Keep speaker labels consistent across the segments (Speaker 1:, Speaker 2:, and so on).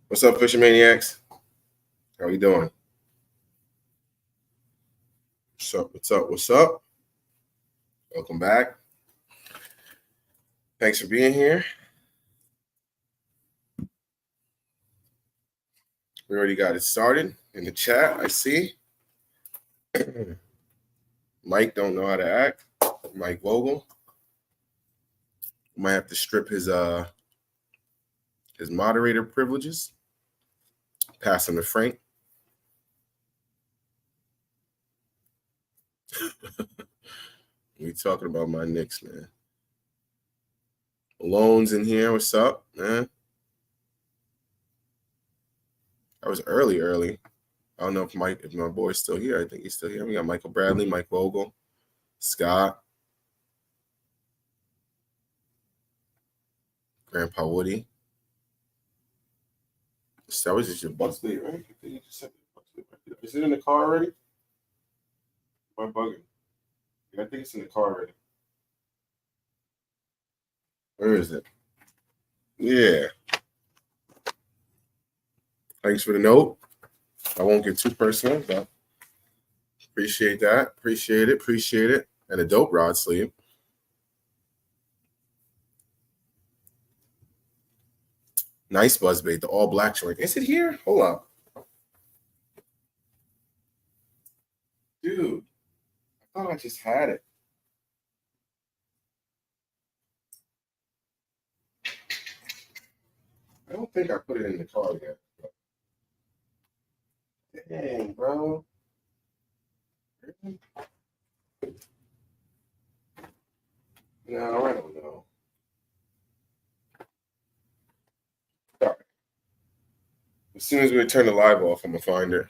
Speaker 1: What's up, Fisher Maniacs? How you doing? What's up? What's up? What's up? Welcome back. Thanks for being here. We already got it started in the chat. I see. Mike don't know how to act. Mike Vogel. Might have to strip his moderator privileges. Pass him to Frank. We talking about my Knicks, man. Malone's in here. What's up, man? That was early. I don't know if my boy's still here. I think he's still here. We got Michael Bradley, Mike Vogel, Scott, Grandpa Woody. That was just your bus date, right? Is it in the car already? Am I bugging? Yeah, I think it's in the car already. Where is it? Yeah. Thanks for the note. I won't get too personal, but appreciate that. Appreciate it. And a dope rod sleeve. Nice buzzbait, the all black short. Is it here? Hold up. Dude, I thought I just had it. I don't think I put it in the car yet. Dang, bro. No, I don't know. Sorry. As soon as we turn the live off, I'm going to find it.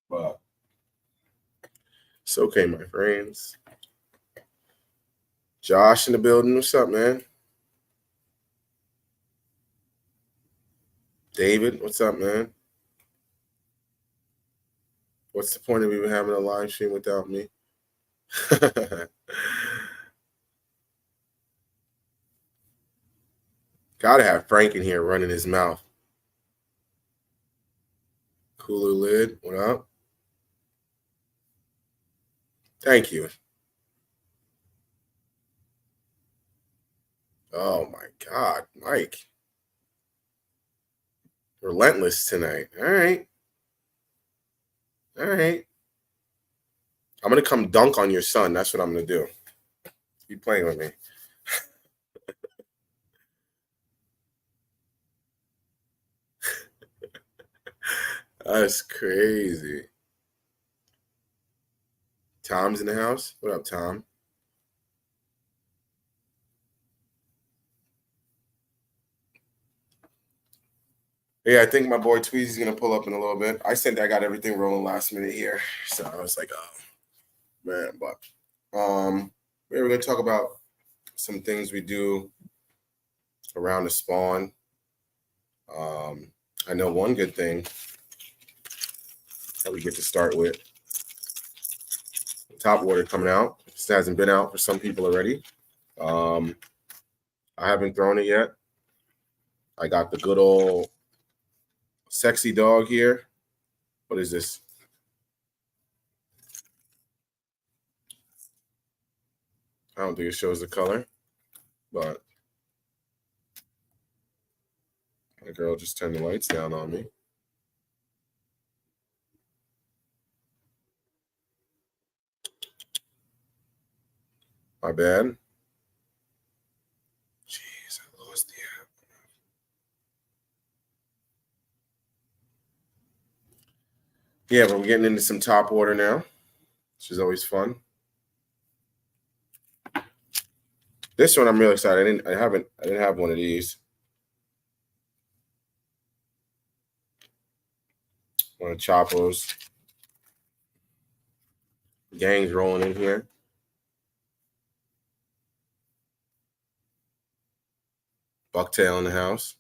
Speaker 1: But it's okay, my friends. Josh in the building. What's up, man? David, what's up, man? What's the point of even having a live stream without me? Gotta have Frank in here running his mouth. Cooler lid, what up? Thank you. Oh my God, Mike. Relentless tonight. All right. I'm going to come dunk on your son. That's what I'm going to do. Keep playing with me. That's crazy. Tom's in the house. What up, Tom? Yeah, I think my boy Tweezy's going to pull up in a little bit. I got everything rolling last minute here. So I was like, oh, man. But we're going to talk about some things we do around the spawn. I know one good thing that we get to start with. Top water coming out. This hasn't been out for some people already. I haven't thrown it yet. I got the good old sexy dog here. What is this? I don't think it shows the color, but my girl just turned the lights down on me. My bad. Jeez, I lost the app. Yeah, but we're getting into some top water now, which is always fun. This one I'm really excited. I didn't have one of these. One of Chapo's. Gang's rolling in here. Bucktail in the house.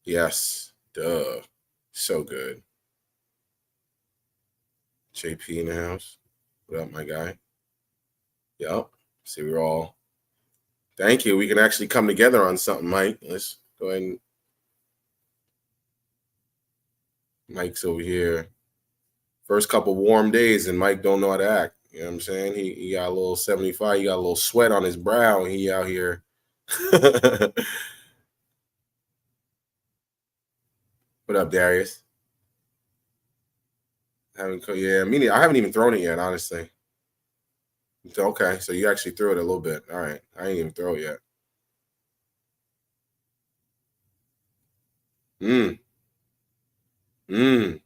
Speaker 1: Yes. Duh. So good. JP in the house. What up, my guy? Yup. See, we're all. Thank you. We can actually come together on something, Mike. Let's go ahead and. Mike's over here. First couple warm days, and Mike don't know how to act. You know what I'm saying? He got a little 75. He got a little sweat on his brow, and he out here. What up, Darius? Yeah, me neither. I haven't even thrown it yet, honestly. Okay, so you actually threw it a little bit. All right, I ain't even throw it yet. Mm, mm.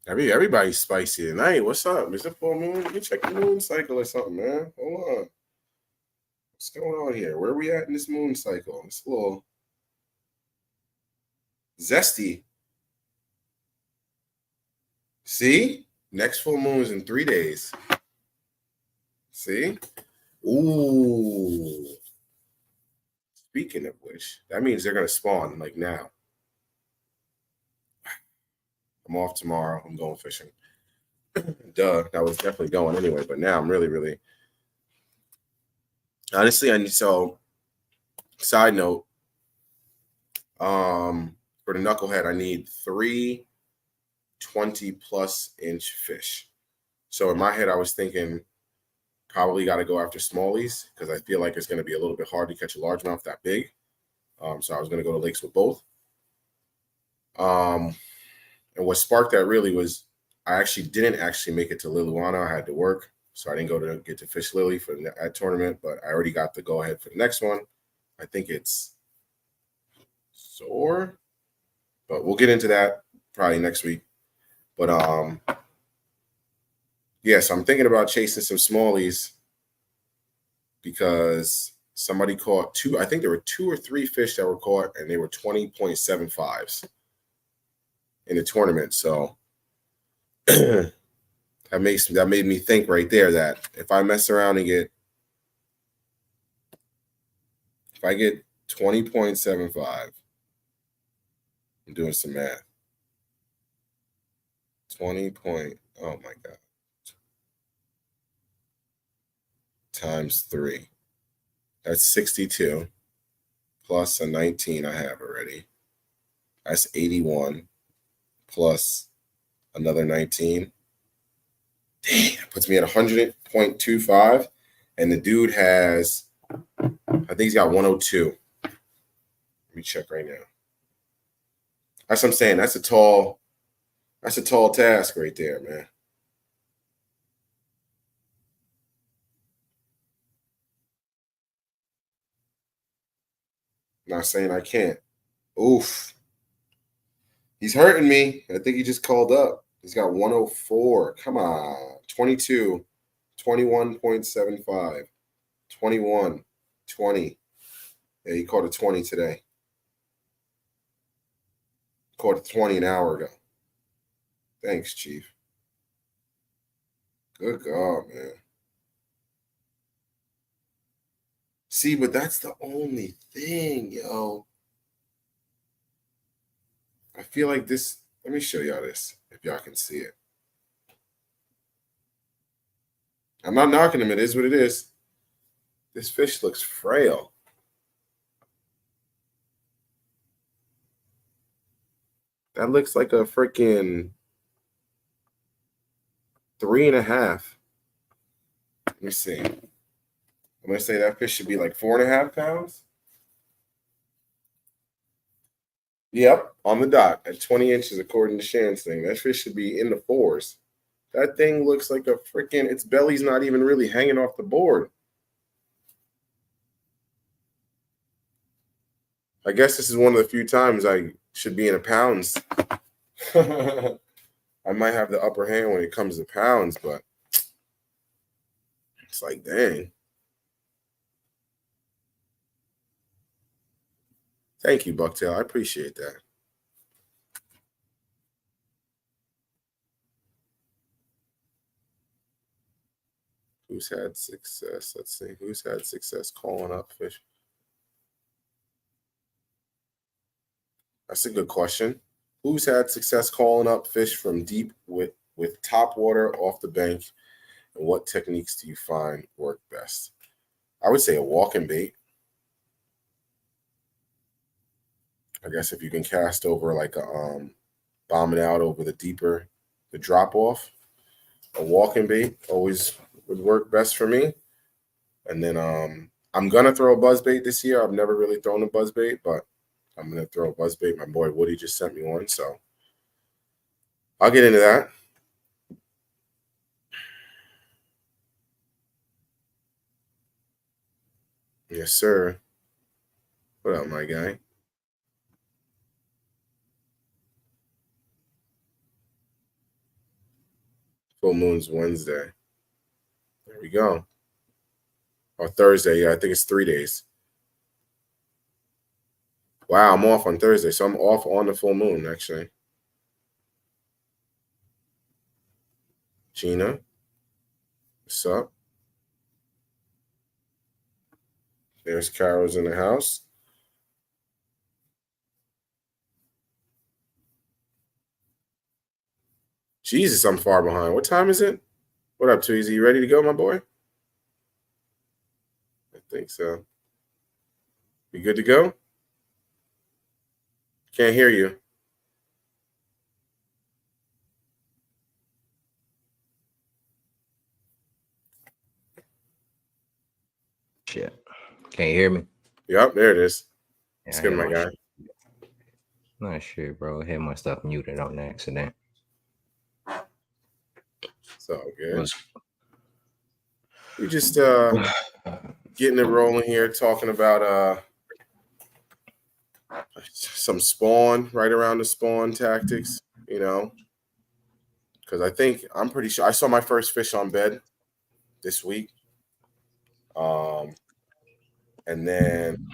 Speaker 1: Everybody's spicy tonight. What's up? Is it full moon? Let me check the moon cycle or something, man. Hold on. What's going on here? Where are we at in this moon cycle? It's a little zesty. See? Next full moon is in 3 days. See? Ooh. Speaking of which, that means they're gonna spawn like now. I'm off tomorrow. I'm going fishing. Duh. I was definitely going anyway, but now I'm really honestly, I need so side note, for the knucklehead, I need 3 20+ inch fish. So in my head, I was thinking probably got to go after smallies because I feel like it's going to be a little bit hard to catch a largemouth that big. So I was going to go to lakes with both. And what sparked that really was I actually didn't make it to Liliwana. I had to work, so I didn't get to fish Lily for that tournament. But I already got the go ahead for the next one. I think it's sore, but we'll get into that probably next week. But yeah, so I'm thinking about chasing some smallies because somebody caught two. I think there were 2 or 3 fish that were caught, and they were 20.75s in the tournament. So that made me think right there that if I mess around and get 20.75, I'm doing some math. 20 point. Oh my god. Times 3. That's 62 plus a 19 I have already. That's 81 plus another 19. Dang, that puts me at 100.25. And the dude has, I think he's got 102. Let me check right now. That's what I'm saying. That's a tall task right there, man. Not saying I can't. Oof. He's hurting me. I think he just called up. He's got 104. Come on. 22, 21.75, 21, 20. Yeah, he caught a 20 today. Caught a 20 an hour ago. Thanks, Chief. Good God, man. See, but that's the only thing, yo. I feel like this. Let me show y'all this if y'all can see it. I'm not knocking him. It is what it is. This fish looks frail. That looks like a freaking 3.5. Let me see. I'm gonna say that fish should be like 4.5 pounds. Yep, on the dot at 20 inches, according to Shan's thing. That fish should be in the 4s. That thing looks like a freaking. Its belly's not even really hanging off the board. I guess this is one of the few times I should be in a pounds. I might have the upper hand when it comes to pounds, but it's like, dang. Thank you, Bucktail. I appreciate that. Who's had success? Let's see. Who's had success calling up fish? That's a good question. Who's had success calling up fish from deep with top water off the bank And what techniques do you find work best? I would say a walking bait. I guess if you can cast over like a bombing out over the drop off, a walking bait always would work best for me. And then I'm gonna throw a buzz bait this year. I've never really thrown a buzz bait, but I'm gonna throw a buzz bait. My boy Woody just sent me one, so I'll get into that. Yes, sir. What up, my guy? Full moon's Wednesday. There we go. Or Thursday. Yeah, I think it's 3 days. Wow, I'm off on Thursday, so I'm off on the full moon, actually. Gina, what's up? There's Carol's in the house. Jesus, I'm far behind. What time is it? What up, Tweezy? You ready to go, my boy? I think so. You good to go? Can't hear you.
Speaker 2: Shit. Can't you hear me?
Speaker 1: Yep, there it is.
Speaker 2: Yeah,
Speaker 1: It's good, my guy.
Speaker 2: Not sure, bro. I had my stuff muted on accident.
Speaker 1: It's all good. We just getting it rolling here, talking about some spawn, right around the spawn tactics, you know. Because I'm pretty sure I saw my first fish on bed this week. And then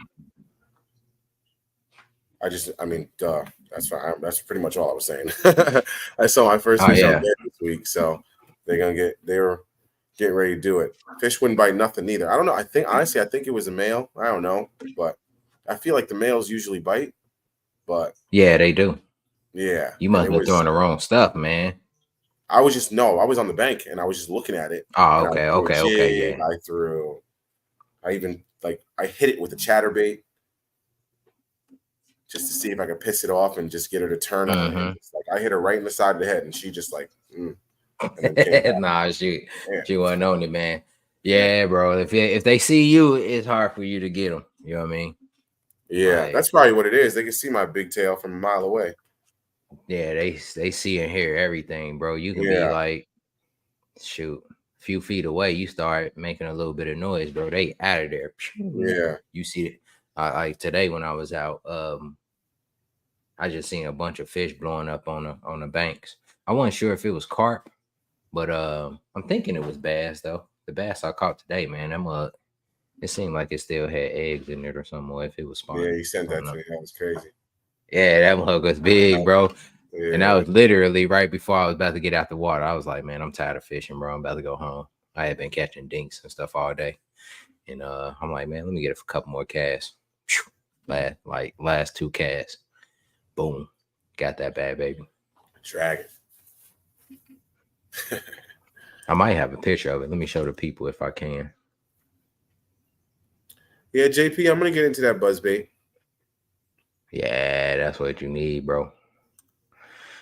Speaker 1: duh. That's fine. That's pretty much all I was saying. I saw my first fish on bed this week, so they were getting ready to do it. Fish wouldn't bite nothing either. I don't know. I think it was a male. I don't know, but I feel like the males usually bite. But
Speaker 2: yeah, they do.
Speaker 1: Yeah,
Speaker 2: you must have throwing the wrong stuff, man.
Speaker 1: I was on the bank and I was just looking at it.
Speaker 2: Oh, okay,
Speaker 1: yeah. I hit it with a chatterbait just to see if I could piss it off and just get her to turn on it. I hit her right in the side of the head and she just like,
Speaker 2: Nah, she wasn't on it, man. Yeah, bro. If they see you, it's hard for you to get them. You know what I mean?
Speaker 1: Yeah, that's probably what it is. They can see my big tail from a mile away.
Speaker 2: Yeah, they see and hear everything, bro. You can be like, shoot, a few feet away, you start making a little bit of noise, bro. They out of there.
Speaker 1: Yeah,
Speaker 2: you see it. Like today when I was out, I just seen a bunch of fish blowing up on the banks. I wasn't sure if it was carp, but I'm thinking it was bass though. The bass I caught today, man, that mug, it seemed like it still had eggs in it or something, or if it was spawning.
Speaker 1: Yeah, you sent that to me. That was crazy.
Speaker 2: Yeah, that mug was big, bro. Yeah. And that was literally right before I was about to get out the water. I was like, man, I'm tired of fishing, bro. I'm about to go home. I had been catching dinks and stuff all day. And I'm like, man, let me get a couple more casts. Last 2 casts. Boom. Got that bad baby.
Speaker 1: Dragon.
Speaker 2: I might have a picture of it. Let me show the people if I can.
Speaker 1: Yeah, JP, I'm gonna get into that buzzbait.
Speaker 2: Yeah, that's what you need, bro.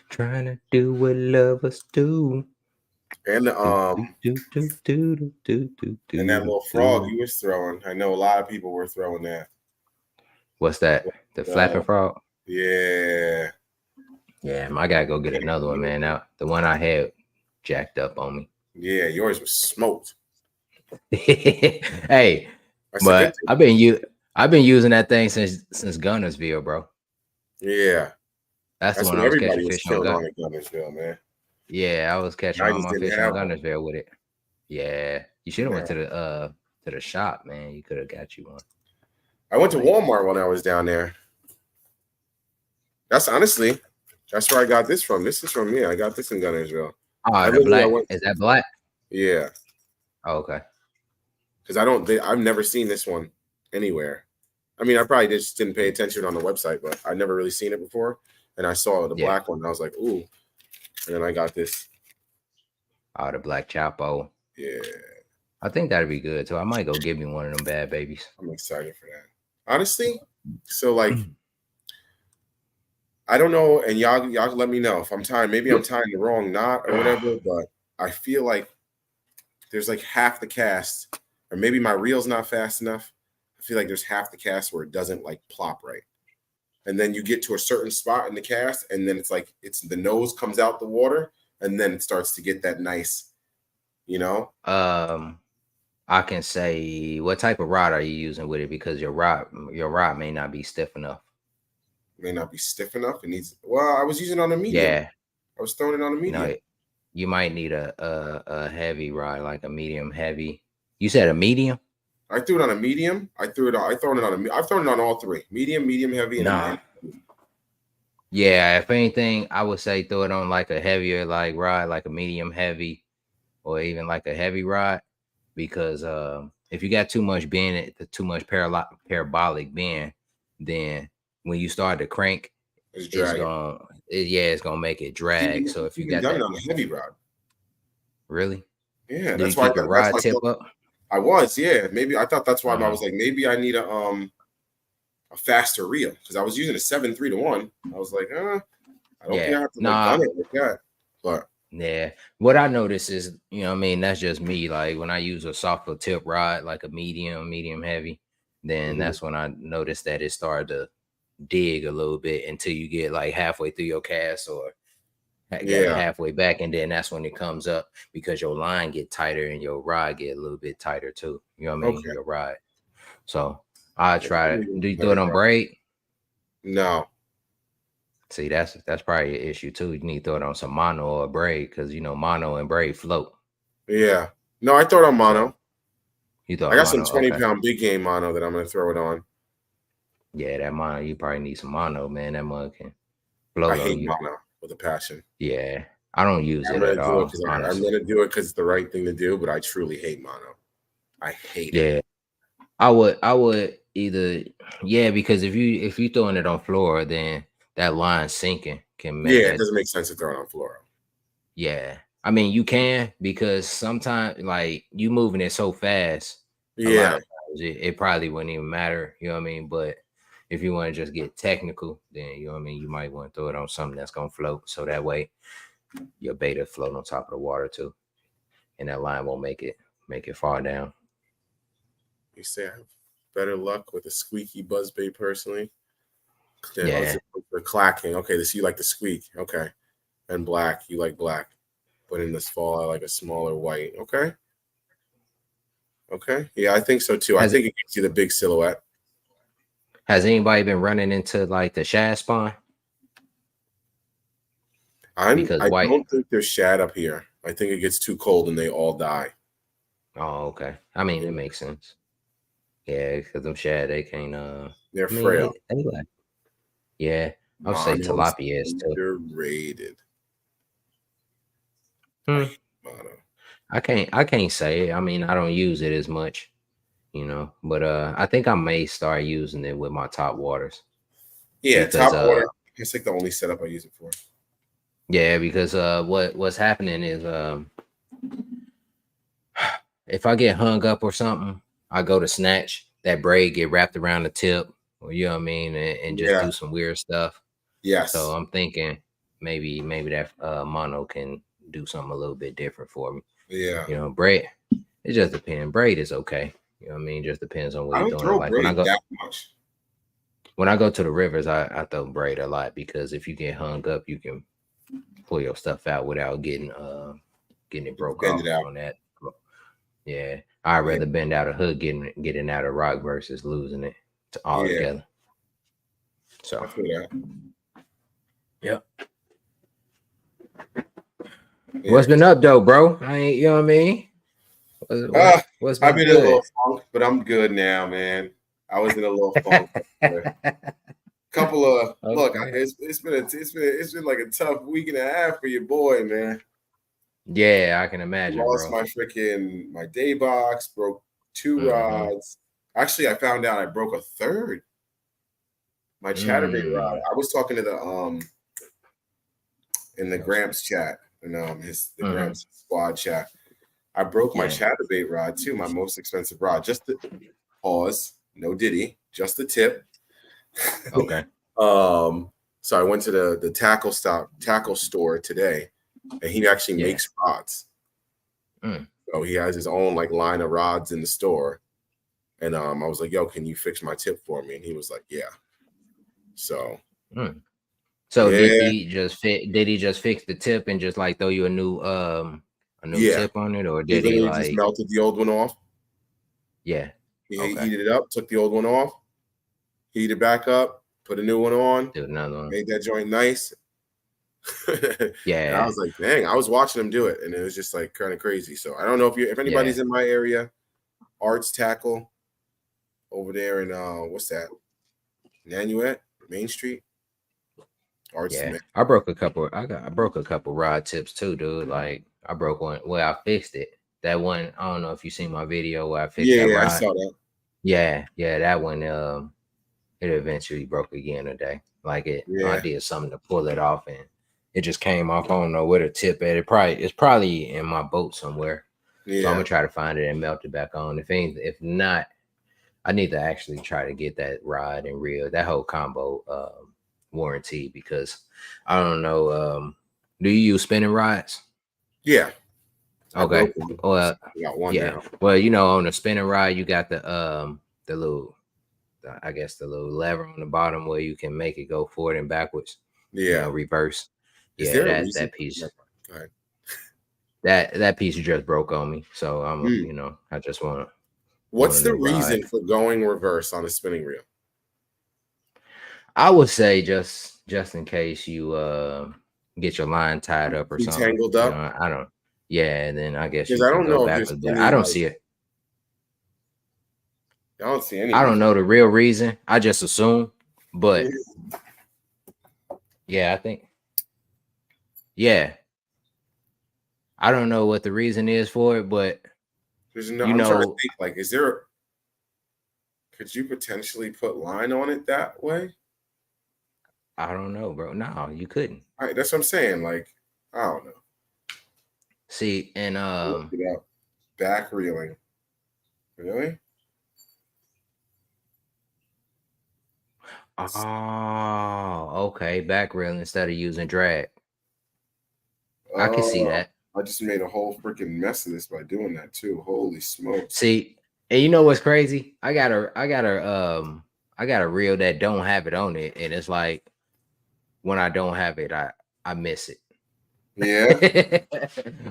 Speaker 2: Trying to do what lovers do.
Speaker 1: And and that little frog you was throwing. I know a lot of people were throwing that.
Speaker 2: What's that? The flapping frog?
Speaker 1: Yeah.
Speaker 2: Yeah, I gotta go get another one, man. Now the one I had jacked up on me.
Speaker 1: Yeah, yours was smoked.
Speaker 2: Hey, but I've been using that thing since Gunnersville, bro.
Speaker 1: Yeah,
Speaker 2: that's the one I was catching fish on
Speaker 1: Gunnersville, man.
Speaker 2: Yeah, I was catching all my fish on Gunnersville with it. Yeah, you should have went to the shop, man. You could have got you one.
Speaker 1: I went to Walmart when I was down there. That's where I got this from. This is from me. I got this in Gunnersville.
Speaker 2: Oh, the black. Is that black?
Speaker 1: Yeah.
Speaker 2: Oh, okay.
Speaker 1: Because I've never seen this one anywhere. I mean, I probably just didn't pay attention on the website, but I've never really seen it before. And I saw the black one. And I was like, ooh. And then I got this.
Speaker 2: Oh, the black Chapo.
Speaker 1: Yeah,
Speaker 2: I think that'd be good too. I might go get me one of them bad babies.
Speaker 1: I'm excited for that. Honestly, so like I don't know, and y'all let me know if I'm tying. Maybe I'm tying the wrong knot or whatever, but I feel like there's like half the cast, or maybe my reel's not fast enough. I feel like there's half the cast where it doesn't like plop right. And then you get to a certain spot in the cast, and then it's like it's the nose comes out the water, and then it starts to get that nice, you know,
Speaker 2: Um, I can say what type of rod are you using with it because your rod may not be stiff enough.
Speaker 1: may not be stiff enough. It needs well, I was using it on a medium.
Speaker 2: Yeah,
Speaker 1: I was throwing it on a
Speaker 2: you know,
Speaker 1: medium.
Speaker 2: you might need a heavy rod, like a medium heavy. You said a medium?
Speaker 1: I threw it on a medium. I threw it on. I've thrown it on all three: medium, medium heavy,
Speaker 2: Nah.
Speaker 1: and
Speaker 2: Yeah, if anything, I would say throw it on like a heavier like rod, like a medium heavy, or even like a heavy rod, because if you got too much bend, too much parabolic bend, then when you start to crank,
Speaker 1: it's
Speaker 2: it's
Speaker 1: dragging.
Speaker 2: it's gonna make it drag. So if you
Speaker 1: Even
Speaker 2: got
Speaker 1: done it
Speaker 2: that,
Speaker 1: on a heavy rod.
Speaker 2: really,
Speaker 1: Yeah,
Speaker 2: did you
Speaker 1: that's why.
Speaker 2: keep your
Speaker 1: That's
Speaker 2: rod
Speaker 1: why I
Speaker 2: tip
Speaker 1: thought
Speaker 2: up?
Speaker 1: I was. Yeah, maybe I thought that's why I
Speaker 2: Uh-huh.
Speaker 1: was like maybe I need a faster reel because I was using a 7.3 to 1. I was like, I don't think
Speaker 2: Yeah,
Speaker 1: I have to like gun
Speaker 2: nah,
Speaker 1: it like that. But
Speaker 2: yeah. What I notice is, what I mean, that's just me. Like when I use a softer tip rod, like a medium heavy, then
Speaker 1: mhm,
Speaker 2: that's when I notice that it started to dig a little bit until you get like halfway through your cast or got it
Speaker 1: yeah,
Speaker 2: halfway back, and then that's when it comes up because your line get tighter and your rod get a little bit tighter too. You know what I mean?
Speaker 1: okay.
Speaker 2: Your rod. So I
Speaker 1: Yeah,
Speaker 2: try it. Do you throw it on braid?
Speaker 1: no,
Speaker 2: See, that's probably an issue too. You need to throw it on some mono or braid because mono and braid float.
Speaker 1: yeah, no. I throw it on
Speaker 2: So
Speaker 1: mono.
Speaker 2: you throw
Speaker 1: I
Speaker 2: a
Speaker 1: got some
Speaker 2: mono,
Speaker 1: 20
Speaker 2: okay?
Speaker 1: pound big game mono that I'm gonna throw it on.
Speaker 2: Yeah, that mono. You probably need some mono, man. That mug can
Speaker 1: I
Speaker 2: float on
Speaker 1: hate
Speaker 2: you.
Speaker 1: mono with a passion.
Speaker 2: Yeah, I don't use
Speaker 1: I'm
Speaker 2: it
Speaker 1: gonna
Speaker 2: at
Speaker 1: do it
Speaker 2: all,
Speaker 1: because I'm
Speaker 2: honestly.
Speaker 1: gonna do it because it's the right thing to do. But I truly hate mono. I hate it.
Speaker 2: Yeah, I would either, yeah, because if you throwing it on floor, then that line sinking can make
Speaker 1: Yeah, it
Speaker 2: that.
Speaker 1: doesn't make sense to throw it on fluoro.
Speaker 2: Yeah, I mean you can because sometimes like you moving it so fast, a lot
Speaker 1: Yeah,
Speaker 2: of times it probably wouldn't even matter. You know what I mean? But if you want to just get technical, then you know what I mean. You might want to throw it on something that's gonna float, so that way your beta float on top of the water too, and that line won't make it fall down.
Speaker 1: you say I have better luck with a squeaky buzzbait personally. Then oh,
Speaker 2: Yeah.
Speaker 1: for clacking. Okay, this you like the squeak. Okay, and black you like black, but in this fall I like a smaller white. Okay, okay, yeah, I think so too. I
Speaker 2: Has
Speaker 1: think it gives you the big silhouette.
Speaker 2: Has anybody been running into like the shad spawn? Because
Speaker 1: I
Speaker 2: white.
Speaker 1: don't think there's shad up here. I think it gets too cold and they all die.
Speaker 2: Oh, okay. I mean,
Speaker 1: Yeah,
Speaker 2: it makes sense. Yeah, because them shad they can't.
Speaker 1: they're
Speaker 2: I mean,
Speaker 1: frail.
Speaker 2: they like. Yeah, I would say
Speaker 1: Mono's
Speaker 2: tilapia is too.
Speaker 1: underrated. I
Speaker 2: Hmm.
Speaker 1: hate mono.
Speaker 2: I can't say it. I mean, I don't use it as much, but I think I may start using it with my top waters
Speaker 1: Yeah,
Speaker 2: because
Speaker 1: top water. It's like the only setup I use it for.
Speaker 2: yeah, because what's happening is if I get hung up or something, I go to snatch that braid get wrapped around the tip, or you know what I mean, and just
Speaker 1: Yeah.
Speaker 2: do some weird stuff. So
Speaker 1: Yes.
Speaker 2: I'm thinking maybe that mono can do something a little bit different for me.
Speaker 1: Yeah.
Speaker 2: Braid, it just depends. Braid is okay. You know what I mean? Just depends on what
Speaker 1: I
Speaker 2: you're
Speaker 1: don't
Speaker 2: doing.
Speaker 1: throw
Speaker 2: Like when I
Speaker 1: braid
Speaker 2: go
Speaker 1: that much.
Speaker 2: when I go to the rivers, I throw braid a lot because if you get hung up, you can pull your stuff out without getting it
Speaker 1: You can
Speaker 2: broke
Speaker 1: bend
Speaker 2: off
Speaker 1: it out.
Speaker 2: on that. Yeah, I'd
Speaker 1: Yeah.
Speaker 2: rather bend out a hook getting out of rock versus losing it
Speaker 1: Yeah.
Speaker 2: altogether.
Speaker 1: I
Speaker 2: So
Speaker 1: feel that.
Speaker 2: yeah.
Speaker 1: Yeah.
Speaker 2: What's been
Speaker 1: 'Cause,
Speaker 2: up though, bro? I ain't, you know what I mean?
Speaker 1: uh,
Speaker 2: What's
Speaker 1: I've
Speaker 2: been
Speaker 1: been in a
Speaker 2: good?
Speaker 1: little funk, but I'm good now, man. I was in a little funk. Couple of look,
Speaker 2: Okay.
Speaker 1: it's been like a tough week and a half for your boy, man.
Speaker 2: Yeah, I can imagine,
Speaker 1: Lost
Speaker 2: bro.
Speaker 1: my day box, broke two
Speaker 2: Mm-hmm.
Speaker 1: rods. Actually, I found out I broke a third. My Chatterbait rod.
Speaker 2: Mm.
Speaker 1: I was talking to the in the
Speaker 2: That's
Speaker 1: Gramps chat and the
Speaker 2: mm-hmm.
Speaker 1: Gramps squad chat. I broke my
Speaker 2: Yeah.
Speaker 1: chatterbait rod too, my most expensive rod. Just the pause, no diddy, just the tip.
Speaker 2: Okay.
Speaker 1: So I went to the tackle store today, and he actually
Speaker 2: Yeah.
Speaker 1: makes rods.
Speaker 2: Mm.
Speaker 1: So he has his own like line of rods in the store. And I was like, yo, can you fix my tip for me? And he was like, yeah. So
Speaker 2: Mm. So
Speaker 1: yeah,
Speaker 2: did he just fix the tip and just like throw you a new
Speaker 1: yeah.
Speaker 2: tip on it, or
Speaker 1: He
Speaker 2: did he
Speaker 1: literally just
Speaker 2: like
Speaker 1: melted the old one off.
Speaker 2: yeah.
Speaker 1: He
Speaker 2: Okay.
Speaker 1: heated it up, took the old one off, heated it back up, put a new one on,
Speaker 2: Do another one.
Speaker 1: made that joint nice. And I
Speaker 2: Yeah.
Speaker 1: was like, dang, I was watching him do it, and it was just like kind of crazy. So I don't know if
Speaker 2: Yeah.
Speaker 1: anybody's in my area, Arts Tackle over there in what's that? Nanuet, Main Street. Arts
Speaker 2: Yeah. I broke a couple rod tips too, dude. Like I broke one. Well, I fixed it. That one, I don't know if you seen my video where I fixed that
Speaker 1: Yeah, I
Speaker 2: rod.
Speaker 1: saw that.
Speaker 2: Yeah, that one it eventually broke again today. Like I
Speaker 1: Yeah,
Speaker 2: did something to pull it off and it just came off. I don't know where the tip at. It's probably in my boat somewhere. So I'm
Speaker 1: yeah,
Speaker 2: gonna try to find it and melt it back on. If not, I need to actually try to get that rod and reel, that whole combo warranty, because I don't know. Do you use spinning rods?
Speaker 1: yeah. I
Speaker 2: Okay.
Speaker 1: broke one.
Speaker 2: Well,
Speaker 1: I got one
Speaker 2: yeah.
Speaker 1: now.
Speaker 2: Well, on the spinning rod, you got the little, I guess the little lever on the bottom where you can make it go forward and backwards,
Speaker 1: Yeah.
Speaker 2: reverse.
Speaker 1: Is
Speaker 2: Yeah,
Speaker 1: there a reason?
Speaker 2: that piece
Speaker 1: Never mind. Go ahead.
Speaker 2: that piece just broke on me. So
Speaker 1: Hmm.
Speaker 2: I just want
Speaker 1: What's
Speaker 2: a
Speaker 1: the
Speaker 2: new rod.
Speaker 1: reason for going reverse on a spinning reel?
Speaker 2: I would say just in case you get your line tied up or
Speaker 1: Be
Speaker 2: something.
Speaker 1: tangled up?
Speaker 2: I don't. Yeah, and then I guess
Speaker 1: Because
Speaker 2: you
Speaker 1: I
Speaker 2: can
Speaker 1: don't
Speaker 2: go
Speaker 1: know if there's
Speaker 2: backwards, but I
Speaker 1: any
Speaker 2: don't
Speaker 1: like
Speaker 2: see it.
Speaker 1: I don't see any
Speaker 2: I don't
Speaker 1: reason.
Speaker 2: know the real reason. I just assume, but yeah, I think yeah. I don't know what the reason is for it, but
Speaker 1: There's no.
Speaker 2: you
Speaker 1: I'm trying to
Speaker 2: know,
Speaker 1: think. Like, is there? Could you potentially put line on it that way?
Speaker 2: I don't know, bro. No, you couldn't.
Speaker 1: All right, that's what I'm saying. Like, I don't know.
Speaker 2: See, and
Speaker 1: I looked it up. Back reeling. Really?
Speaker 2: okay, back rail instead of using drag. I can see
Speaker 1: Oh,
Speaker 2: that.
Speaker 1: I just made a whole freaking mess of this by doing that too. Holy smokes!
Speaker 2: See, and you know what's crazy? I got a reel that don't have it on it, and it's like when I don't have it, I miss it.
Speaker 1: Yeah,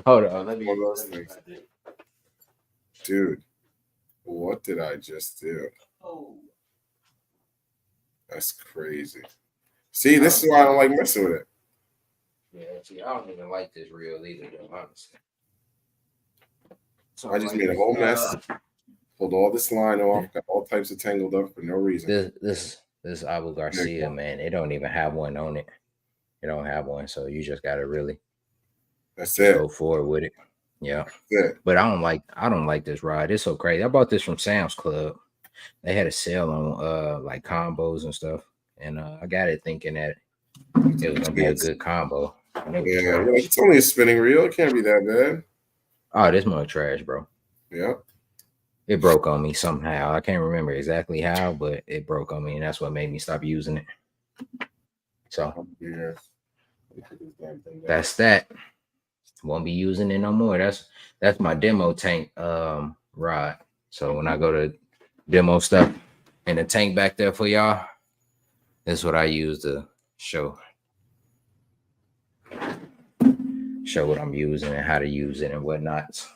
Speaker 2: Hold on,
Speaker 1: one of those things, dude. What did I just do?
Speaker 2: Oh,
Speaker 1: That's crazy. See, this is why I don't like messing with it.
Speaker 2: yeah. See, I don't even like this reel either, though, honestly. So
Speaker 1: I just
Speaker 2: like
Speaker 1: made a
Speaker 2: this,
Speaker 1: whole mess. Pulled all this line off. Got all types of tangled up for no reason.
Speaker 2: this Abu Garcia, man, it don't even have one on it. It don't have one, so you just gotta really
Speaker 1: That's it.
Speaker 2: go forward with it. Yeah.
Speaker 1: That's it.
Speaker 2: But I don't like this ride. It's so crazy. I bought this from Sam's Club. They had a sale on like combos and stuff. And I got it thinking that it was gonna be a good combo. And it was
Speaker 1: Yeah,
Speaker 2: trash.
Speaker 1: like, it's only a spinning reel. It can't be that bad.
Speaker 2: Oh, this mug trash, bro.
Speaker 1: Yeah.
Speaker 2: It broke on me somehow. I can't remember exactly how, but it broke on me, and that's what made me stop using it. So
Speaker 1: Yeah.
Speaker 2: that's that. Won't be using it no more. That's my demo tank rod. So when I go to demo stuff in the tank back there for y'all, that's what I use to show what I'm using and how to use it and whatnot.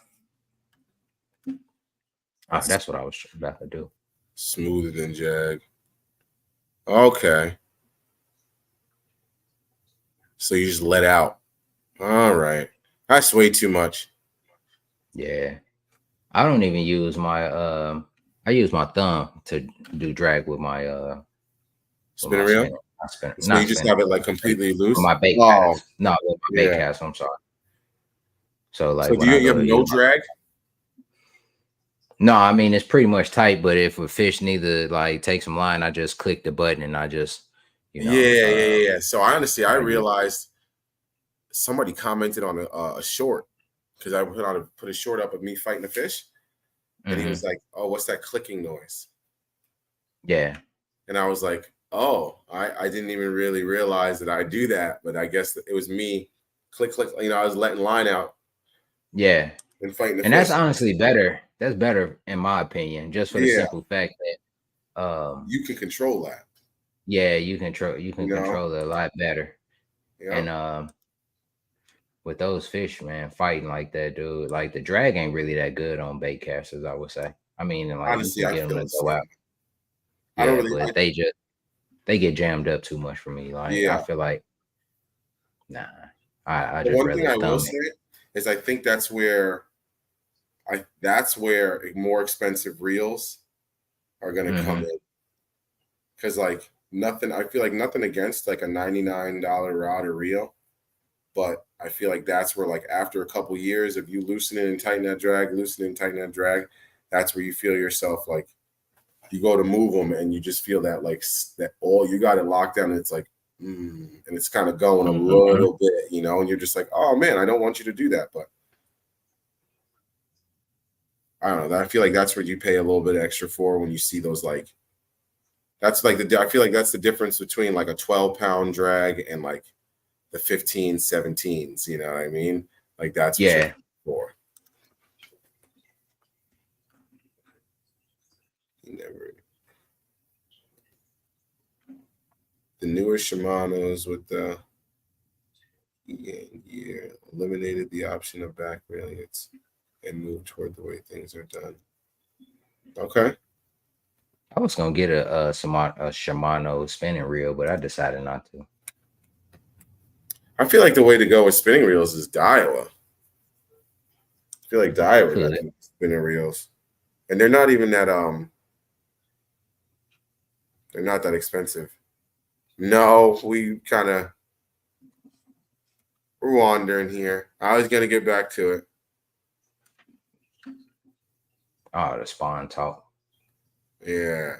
Speaker 2: Oh, that's what I was about to do.
Speaker 1: Smoother than Jag. Okay. So you just let out. All right. That's way too much.
Speaker 2: Yeah. I don't even use my I use my thumb to do drag with my
Speaker 1: Spinning reel? So you
Speaker 2: not
Speaker 1: just
Speaker 2: spinning.
Speaker 1: have it like completely loose?
Speaker 2: With my bait
Speaker 1: Oh,
Speaker 2: cast. No, with my bait cast, I'm sorry. So like
Speaker 1: so do
Speaker 2: when I
Speaker 1: you
Speaker 2: go
Speaker 1: have
Speaker 2: to
Speaker 1: no
Speaker 2: use
Speaker 1: drag?
Speaker 2: no, I mean it's pretty much tight, but if a fish need to like take some line, I just click the button and I just,
Speaker 1: Yeah. So I
Speaker 2: I use it.
Speaker 1: realized somebody commented on a short because I put a short up of me fighting a fish, and he was like, "Oh, what's that clicking noise?"
Speaker 2: Yeah.
Speaker 1: And I was like, "Oh, I didn't even really realize that I do that, but I guess it was me click click. You know, I was letting line out
Speaker 2: Yeah.
Speaker 1: and fighting the
Speaker 2: And that's
Speaker 1: fish.
Speaker 2: honestly better. That's better in my opinion, just for the
Speaker 1: Yeah,
Speaker 2: simple fact that
Speaker 1: you can control that.
Speaker 2: yeah, you
Speaker 1: You
Speaker 2: can
Speaker 1: know,
Speaker 2: control it a lot better.
Speaker 1: yeah.
Speaker 2: And with those fish, man, fighting like that, dude, like the drag ain't really that good on bait casters, I would say. I mean, and like you
Speaker 1: Honestly,
Speaker 2: can
Speaker 1: I
Speaker 2: get them
Speaker 1: feel
Speaker 2: to
Speaker 1: the
Speaker 2: go
Speaker 1: same.
Speaker 2: out.
Speaker 1: I don't
Speaker 2: Yeah,
Speaker 1: really.
Speaker 2: but they get jammed up too much for me. Like I
Speaker 1: Yeah.
Speaker 2: feel like nah, I
Speaker 1: The
Speaker 2: just
Speaker 1: one thing
Speaker 2: rather
Speaker 1: I will
Speaker 2: thumb it.
Speaker 1: say is I think that's where more expensive reels are gonna come
Speaker 2: Hmm.
Speaker 1: in. Because like nothing, I feel like nothing against like a $99 rod or reel, but I feel like that's where like after a couple years of you loosening and tightening that drag, loosening and tightening that drag, that's where you feel yourself like you go to move them and you just feel that like that all you got it locked down and it's like and it's kind of going a
Speaker 2: Hmm.
Speaker 1: little bit, and you're just like, oh man, I don't want you to do that, but I don't know. I feel like that's what you pay a little bit extra for when you see those like that's like I feel like that's the difference between like a 12-pound drag and like the 15, 17s, you know what I mean? Like that's what you're
Speaker 2: Yeah.
Speaker 1: paying for. You never the newer Shimano's with the year eliminated the option of back railings and moved toward the way things are done. Okay.
Speaker 2: I was gonna get a Shimano spinning reel, but I decided not to.
Speaker 1: I feel like the way to go with spinning reels is Daiwa. I feel like Daiwa got
Speaker 2: Could.
Speaker 1: the spinning reels. And they're not that expensive. No, we kind of we're wandering here. I was gonna get back to it.
Speaker 2: Oh, the spawn talk.
Speaker 1: Yeah.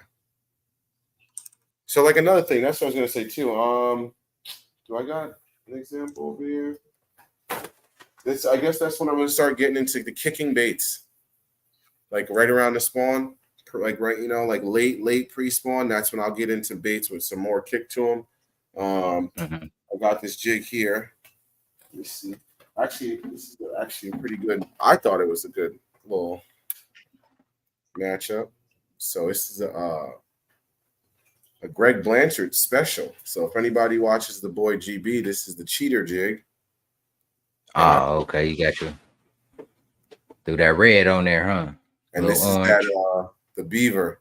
Speaker 1: So like another thing, that's what I was gonna say too. Do I got an example over here? This I guess that's when I'm gonna start getting into the kicking baits. Like right around the spawn, like right, like late pre-spawn. That's when I'll get into baits with some more kick to them.
Speaker 2: Hmm.
Speaker 1: I got this jig here. Let me see. Actually, this is actually pretty good. I thought it was a good little matchup. So this is a Greg Blanchard special. So if anybody watches the boy GB, this is the cheater jig, and
Speaker 2: Oh, okay, you got you. Threw that red on there, huh? Little
Speaker 1: this is that
Speaker 2: orange.
Speaker 1: the beaver,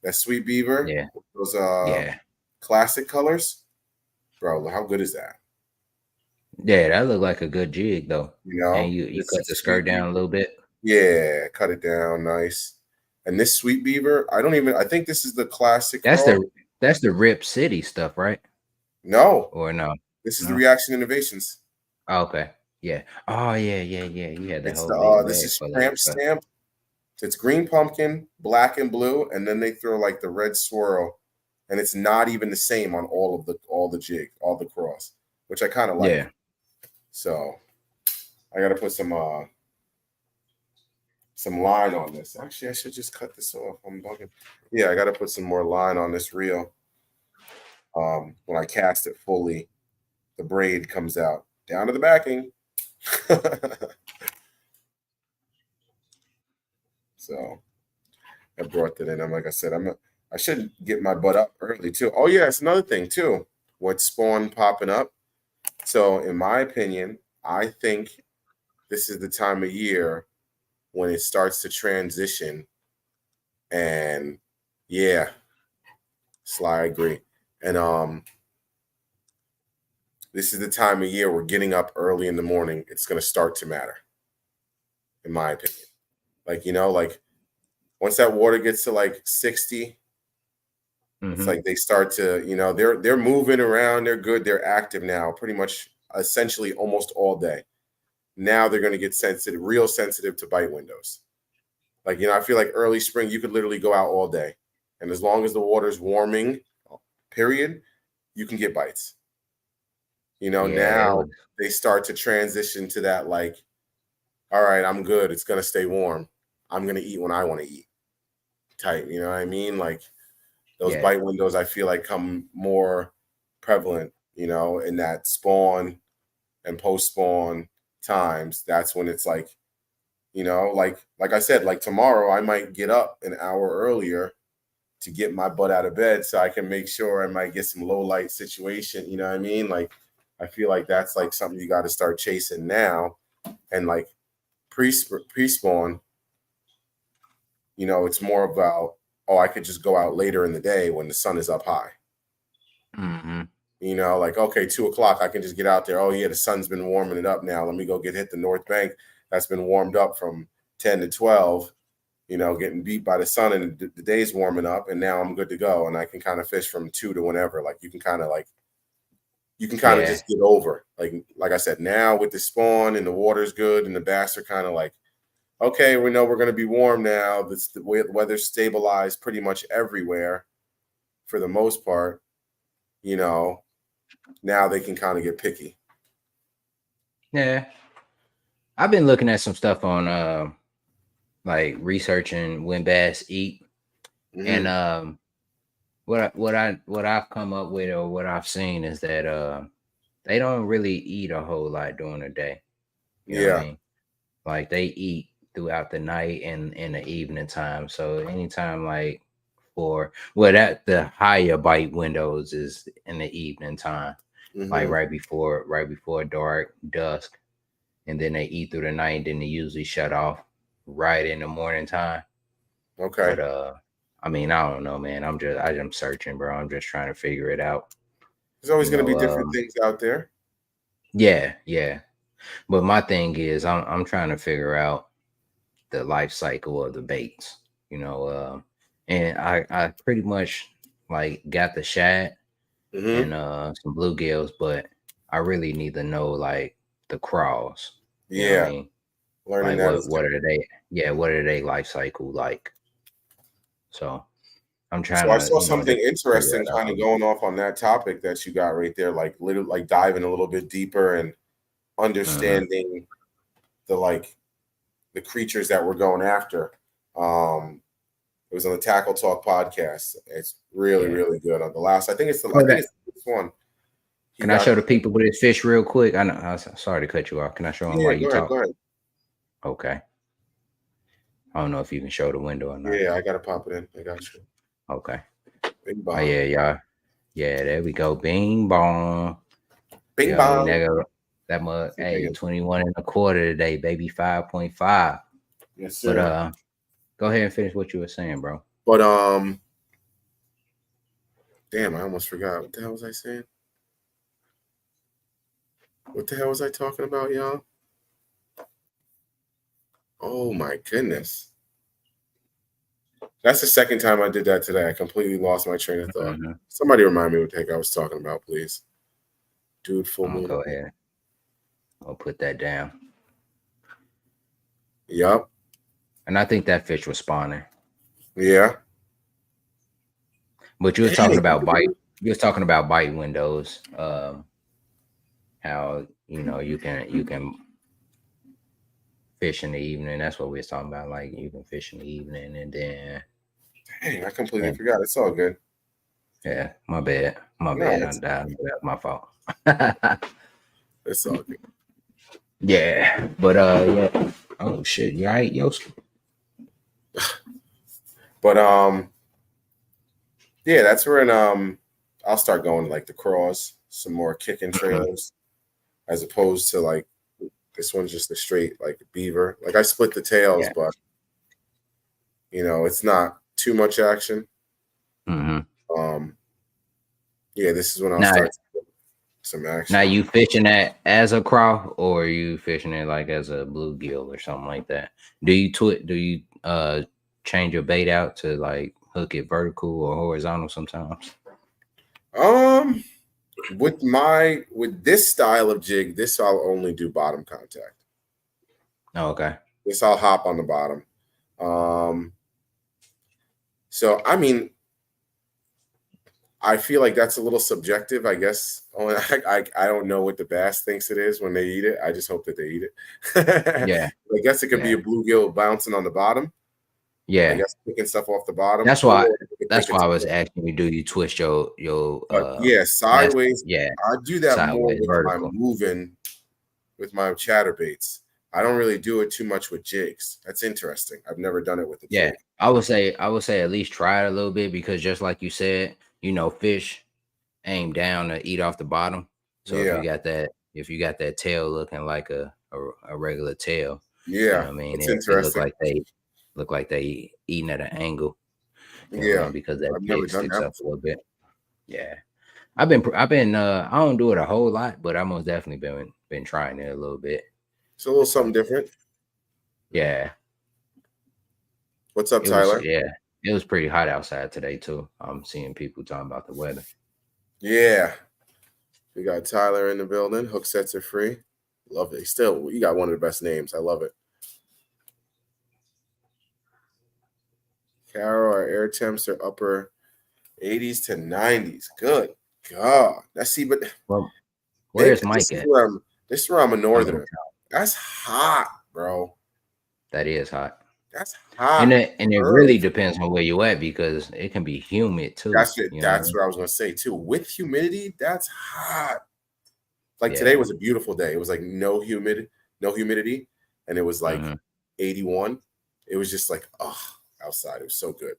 Speaker 1: that sweet beaver,
Speaker 2: Yeah,
Speaker 1: those
Speaker 2: yeah,
Speaker 1: classic colors, bro. How good is that?
Speaker 2: yeah. That looked like a good jig though. And you
Speaker 1: This
Speaker 2: cut
Speaker 1: is
Speaker 2: the skirt
Speaker 1: sweet
Speaker 2: down a
Speaker 1: beaver.
Speaker 2: little bit.
Speaker 1: Yeah, cut it down, nice. And this sweet beaver, I don't even. I think this is the classic
Speaker 2: That's
Speaker 1: crawl.
Speaker 2: the Rip City stuff, right?
Speaker 1: No,
Speaker 2: Or no?
Speaker 1: this is the
Speaker 2: No.
Speaker 1: Reaction Innovations.
Speaker 2: Oh, okay. Yeah. Oh, yeah, yeah, yeah. You had the
Speaker 1: It's
Speaker 2: whole
Speaker 1: the
Speaker 2: big
Speaker 1: this
Speaker 2: bag
Speaker 1: is
Speaker 2: full of
Speaker 1: cramp
Speaker 2: that stuff.
Speaker 1: stamp. It's green pumpkin, black and blue, and then they throw like the red swirl, and it's not even the same on all the jig, all the cross, which I kind of like.
Speaker 2: Yeah.
Speaker 1: So I got to put some line on this. Actually, I should just cut this off. I'm bugging. Yeah, I got to put some more line on this reel. When I cast it fully, the braid comes out down to the backing. So I brought that in. I'm like I said, I should get my butt up early too. Oh yeah, it's another thing too. What spawn popping up? So in my opinion, I think this is the time of year when it starts to transition. And yeah, Sly, I agree. And this is the time of year we're getting up early in the morning. It's gonna start to matter, in my opinion. Like, like once that water gets to like 60, it's
Speaker 2: Hmm.
Speaker 1: like they start to, they're moving around, they're good, they're active now, pretty much essentially almost all day. Now they're gonna get sensitive, real sensitive to bite windows. Like, I feel like early spring, you could literally go out all day. And as long as the water's warming, period, you can get bites.
Speaker 2: Yeah, it
Speaker 1: Now
Speaker 2: was.
Speaker 1: they start to transition to that like all right, I'm good. It's gonna stay warm. I'm gonna eat when I want to eat. Type, you know what I mean? Like those
Speaker 2: Yeah.
Speaker 1: bite windows, I feel like come more prevalent, you know, in that spawn and post spawn times. That's when it's like, you know, like I said, like tomorrow I might get up an hour earlier to get my butt out of bed so I can make sure I might get some low light situation. You know what I mean? Like I feel like that's like something you got to start chasing now. And like pre spawn, you know, it's more about, oh, I could just go out later in the day when the sun is up high.
Speaker 2: Mm-hmm.
Speaker 1: You know, like, okay, 2 o'clock, I can just get out there. Oh, yeah, the sun's been warming it up now. Let me go hit the North Bank. That's been warmed up from 10 to 12, you know, getting beat by the sun and the day's warming up. And now I'm good to go. And I can kind of fish from 2 to whenever. Like, you can kind of
Speaker 2: Yeah.
Speaker 1: just get over. Like I said, now with the spawn and the water's good and the bass are kind of like, okay, we know we're going to be warm now. The weather's stabilized pretty much everywhere for the most part, you know. Now they can kind of get picky.
Speaker 2: Yeah. I've been looking at some stuff on like researching when bass eat. And
Speaker 1: Mm-hmm.
Speaker 2: what I've come up with or what I've seen is that they don't really eat a whole lot during the day. You know what I
Speaker 1: Yeah.
Speaker 2: mean? Like they eat throughout the night and in the evening time. So anytime like for well that the higher bite windows is in the evening time, like
Speaker 1: Mm-hmm.
Speaker 2: right before dark, dusk, and then they eat through the night, and then they usually shut off right in the morning time.
Speaker 1: Okay.
Speaker 2: But I mean, I don't know, man. I'm searching, bro. I'm just trying to figure it out.
Speaker 1: There's always
Speaker 2: You
Speaker 1: going to
Speaker 2: know,
Speaker 1: be different things out there.
Speaker 2: yeah, yeah. But my thing is, I'm trying to figure out the life cycle of the baits. You know, and I pretty much like got the shad
Speaker 1: Mm-hmm.
Speaker 2: and some bluegills, but I really need to know like the craws. You know what I
Speaker 1: Yeah.
Speaker 2: mean?
Speaker 1: Learning
Speaker 2: Like
Speaker 1: that is
Speaker 2: what are
Speaker 1: different.
Speaker 2: they? Yeah, what are they life cycle like? So I'm trying
Speaker 1: So I
Speaker 2: to
Speaker 1: saw
Speaker 2: just
Speaker 1: something
Speaker 2: figure
Speaker 1: interesting
Speaker 2: it
Speaker 1: kind
Speaker 2: out.
Speaker 1: of going off on that topic that you got right there, like little like diving a little bit deeper and
Speaker 2: Hmm.
Speaker 1: understanding the like the creatures that we're going after. Um it was on the Tackle Talk podcast. It's really,
Speaker 2: Yeah.
Speaker 1: really good. On the last, I
Speaker 2: Oh,
Speaker 1: think
Speaker 2: that.
Speaker 1: it's this one. He
Speaker 2: Can I
Speaker 1: got
Speaker 2: show the people with this fish real quick? I know. Sorry to cut you off. Can I show them
Speaker 1: yeah,
Speaker 2: while you
Speaker 1: go ahead,
Speaker 2: talk?
Speaker 1: go ahead.
Speaker 2: Okay. I don't know if you can show the window or not.
Speaker 1: Yeah, I gotta pop it in. I got you.
Speaker 2: Okay.
Speaker 1: Bing
Speaker 2: Oh
Speaker 1: bong.
Speaker 2: yeah, y'all. Yeah, there we go. Bing bong. You
Speaker 1: Bing
Speaker 2: know what I mean?
Speaker 1: bong.
Speaker 2: That mug,
Speaker 1: See if I
Speaker 2: hey,
Speaker 1: can.
Speaker 2: 21 and a quarter today, baby, 5.5.
Speaker 1: Yes,
Speaker 2: But
Speaker 1: sir.
Speaker 2: go ahead and finish what you were saying, bro.
Speaker 1: But damn, I almost forgot. What the hell was I saying? What the hell was I talking about, y'all? Oh my goodness. That's the second time I did that today. I completely lost my train of thought.
Speaker 2: Hmm.
Speaker 1: Somebody remind me what the heck I was talking about, please. Dude, full
Speaker 2: I'm gonna
Speaker 1: moon.
Speaker 2: go ahead. I'll put that down.
Speaker 1: Yup.
Speaker 2: And I think that fish was spawning.
Speaker 1: Yeah.
Speaker 2: But you was talking
Speaker 1: Dang.
Speaker 2: about bite. You was talking about bite windows. How you can fish in the evening. That's what we was talking about. Like you can fish in the evening, and then
Speaker 1: Dang, I completely
Speaker 2: yeah,
Speaker 1: forgot. It's all good.
Speaker 2: yeah, my bad, my
Speaker 1: No,
Speaker 2: bad. I
Speaker 1: it's
Speaker 2: died. That's my fault.
Speaker 1: it's all good.
Speaker 2: Yeah, but yeah. Oh shit, you all right, yo?
Speaker 1: But yeah, that's where I'll start going like the craws, some more kicking
Speaker 2: Mhm.
Speaker 1: trailers, as opposed to like this one's just a straight like beaver. Like I split the tails,
Speaker 2: Yeah.
Speaker 1: but you know, it's not too much action.
Speaker 2: Hmm.
Speaker 1: Um, yeah, this is when I'll
Speaker 2: Now,
Speaker 1: start some
Speaker 2: now
Speaker 1: action.
Speaker 2: you fishing that as a craw, or are you fishing it like as a bluegill or something like that? Do you change your bait out to like hook it vertical or horizontal sometimes?
Speaker 1: Um, with this style of jig, this I'll only do bottom contact.
Speaker 2: Oh, okay.
Speaker 1: This I'll hop on the bottom. Um, so I mean, I feel like that's a little subjective, I guess. I don't know what the bass thinks it is when they eat it. I just hope that they eat it.
Speaker 2: Yeah,
Speaker 1: I guess it could be
Speaker 2: yeah,
Speaker 1: a bluegill bouncing on the bottom. I
Speaker 2: yeah.
Speaker 1: guess picking stuff off the bottom,
Speaker 2: That's why.
Speaker 1: or it could
Speaker 2: That's
Speaker 1: think
Speaker 2: why
Speaker 1: it's
Speaker 2: I
Speaker 1: a
Speaker 2: was
Speaker 1: fish.
Speaker 2: asking you. Do you twist your
Speaker 1: But yeah,
Speaker 2: cast?
Speaker 1: sideways.
Speaker 2: Yeah,
Speaker 1: I do that more
Speaker 2: sideways,
Speaker 1: with my
Speaker 2: vertical.
Speaker 1: moving, with my chatterbaits. I don't really do it too much with jigs. That's interesting. I've never done it with the
Speaker 2: Yeah,
Speaker 1: jig.
Speaker 2: I would say at least try it a little bit because just like you said, fish aim down to eat off the bottom. So if you
Speaker 1: Yeah,
Speaker 2: got that tail looking like a regular tail,
Speaker 1: yeah,
Speaker 2: what I mean,
Speaker 1: it's
Speaker 2: it
Speaker 1: interesting.
Speaker 2: look like they eating at an angle. You know what I
Speaker 1: Yeah,
Speaker 2: mean? Because that
Speaker 1: I've never
Speaker 2: jig
Speaker 1: done
Speaker 2: sticks
Speaker 1: that
Speaker 2: up a
Speaker 1: before.
Speaker 2: little bit. Yeah. I've been I don't do it a whole lot, but I most definitely been trying it a little bit.
Speaker 1: It's a little something
Speaker 2: So
Speaker 1: different.
Speaker 2: yeah,
Speaker 1: What's up,
Speaker 2: it was
Speaker 1: Tyler?
Speaker 2: it was pretty hot outside today too. I'm seeing people talking about the weather.
Speaker 1: Yeah, we got Tyler in the building. Hook sets are free. Love it. Still, you got one of the best names. I love it. Carol, our air temps are upper 80s to 90s. Good God. Let's see, but
Speaker 2: Well,
Speaker 1: maybe
Speaker 2: where's Mike at?
Speaker 1: this is where I'm a
Speaker 2: I'm in.
Speaker 1: northerner. That's hot, bro.
Speaker 2: That is hot.
Speaker 1: That's
Speaker 2: And
Speaker 1: hot.
Speaker 2: it really
Speaker 1: Earth.
Speaker 2: depends on where you at because it can be humid too.
Speaker 1: That's it.
Speaker 2: You know what I
Speaker 1: That's
Speaker 2: mean?
Speaker 1: what I was gonna say too. With humidity, that's hot. Like today
Speaker 2: Yeah.
Speaker 1: was a beautiful day. It was like no humidity, and it was like
Speaker 2: Hmm.
Speaker 1: 81. It was just like, oh, outside. It was so good.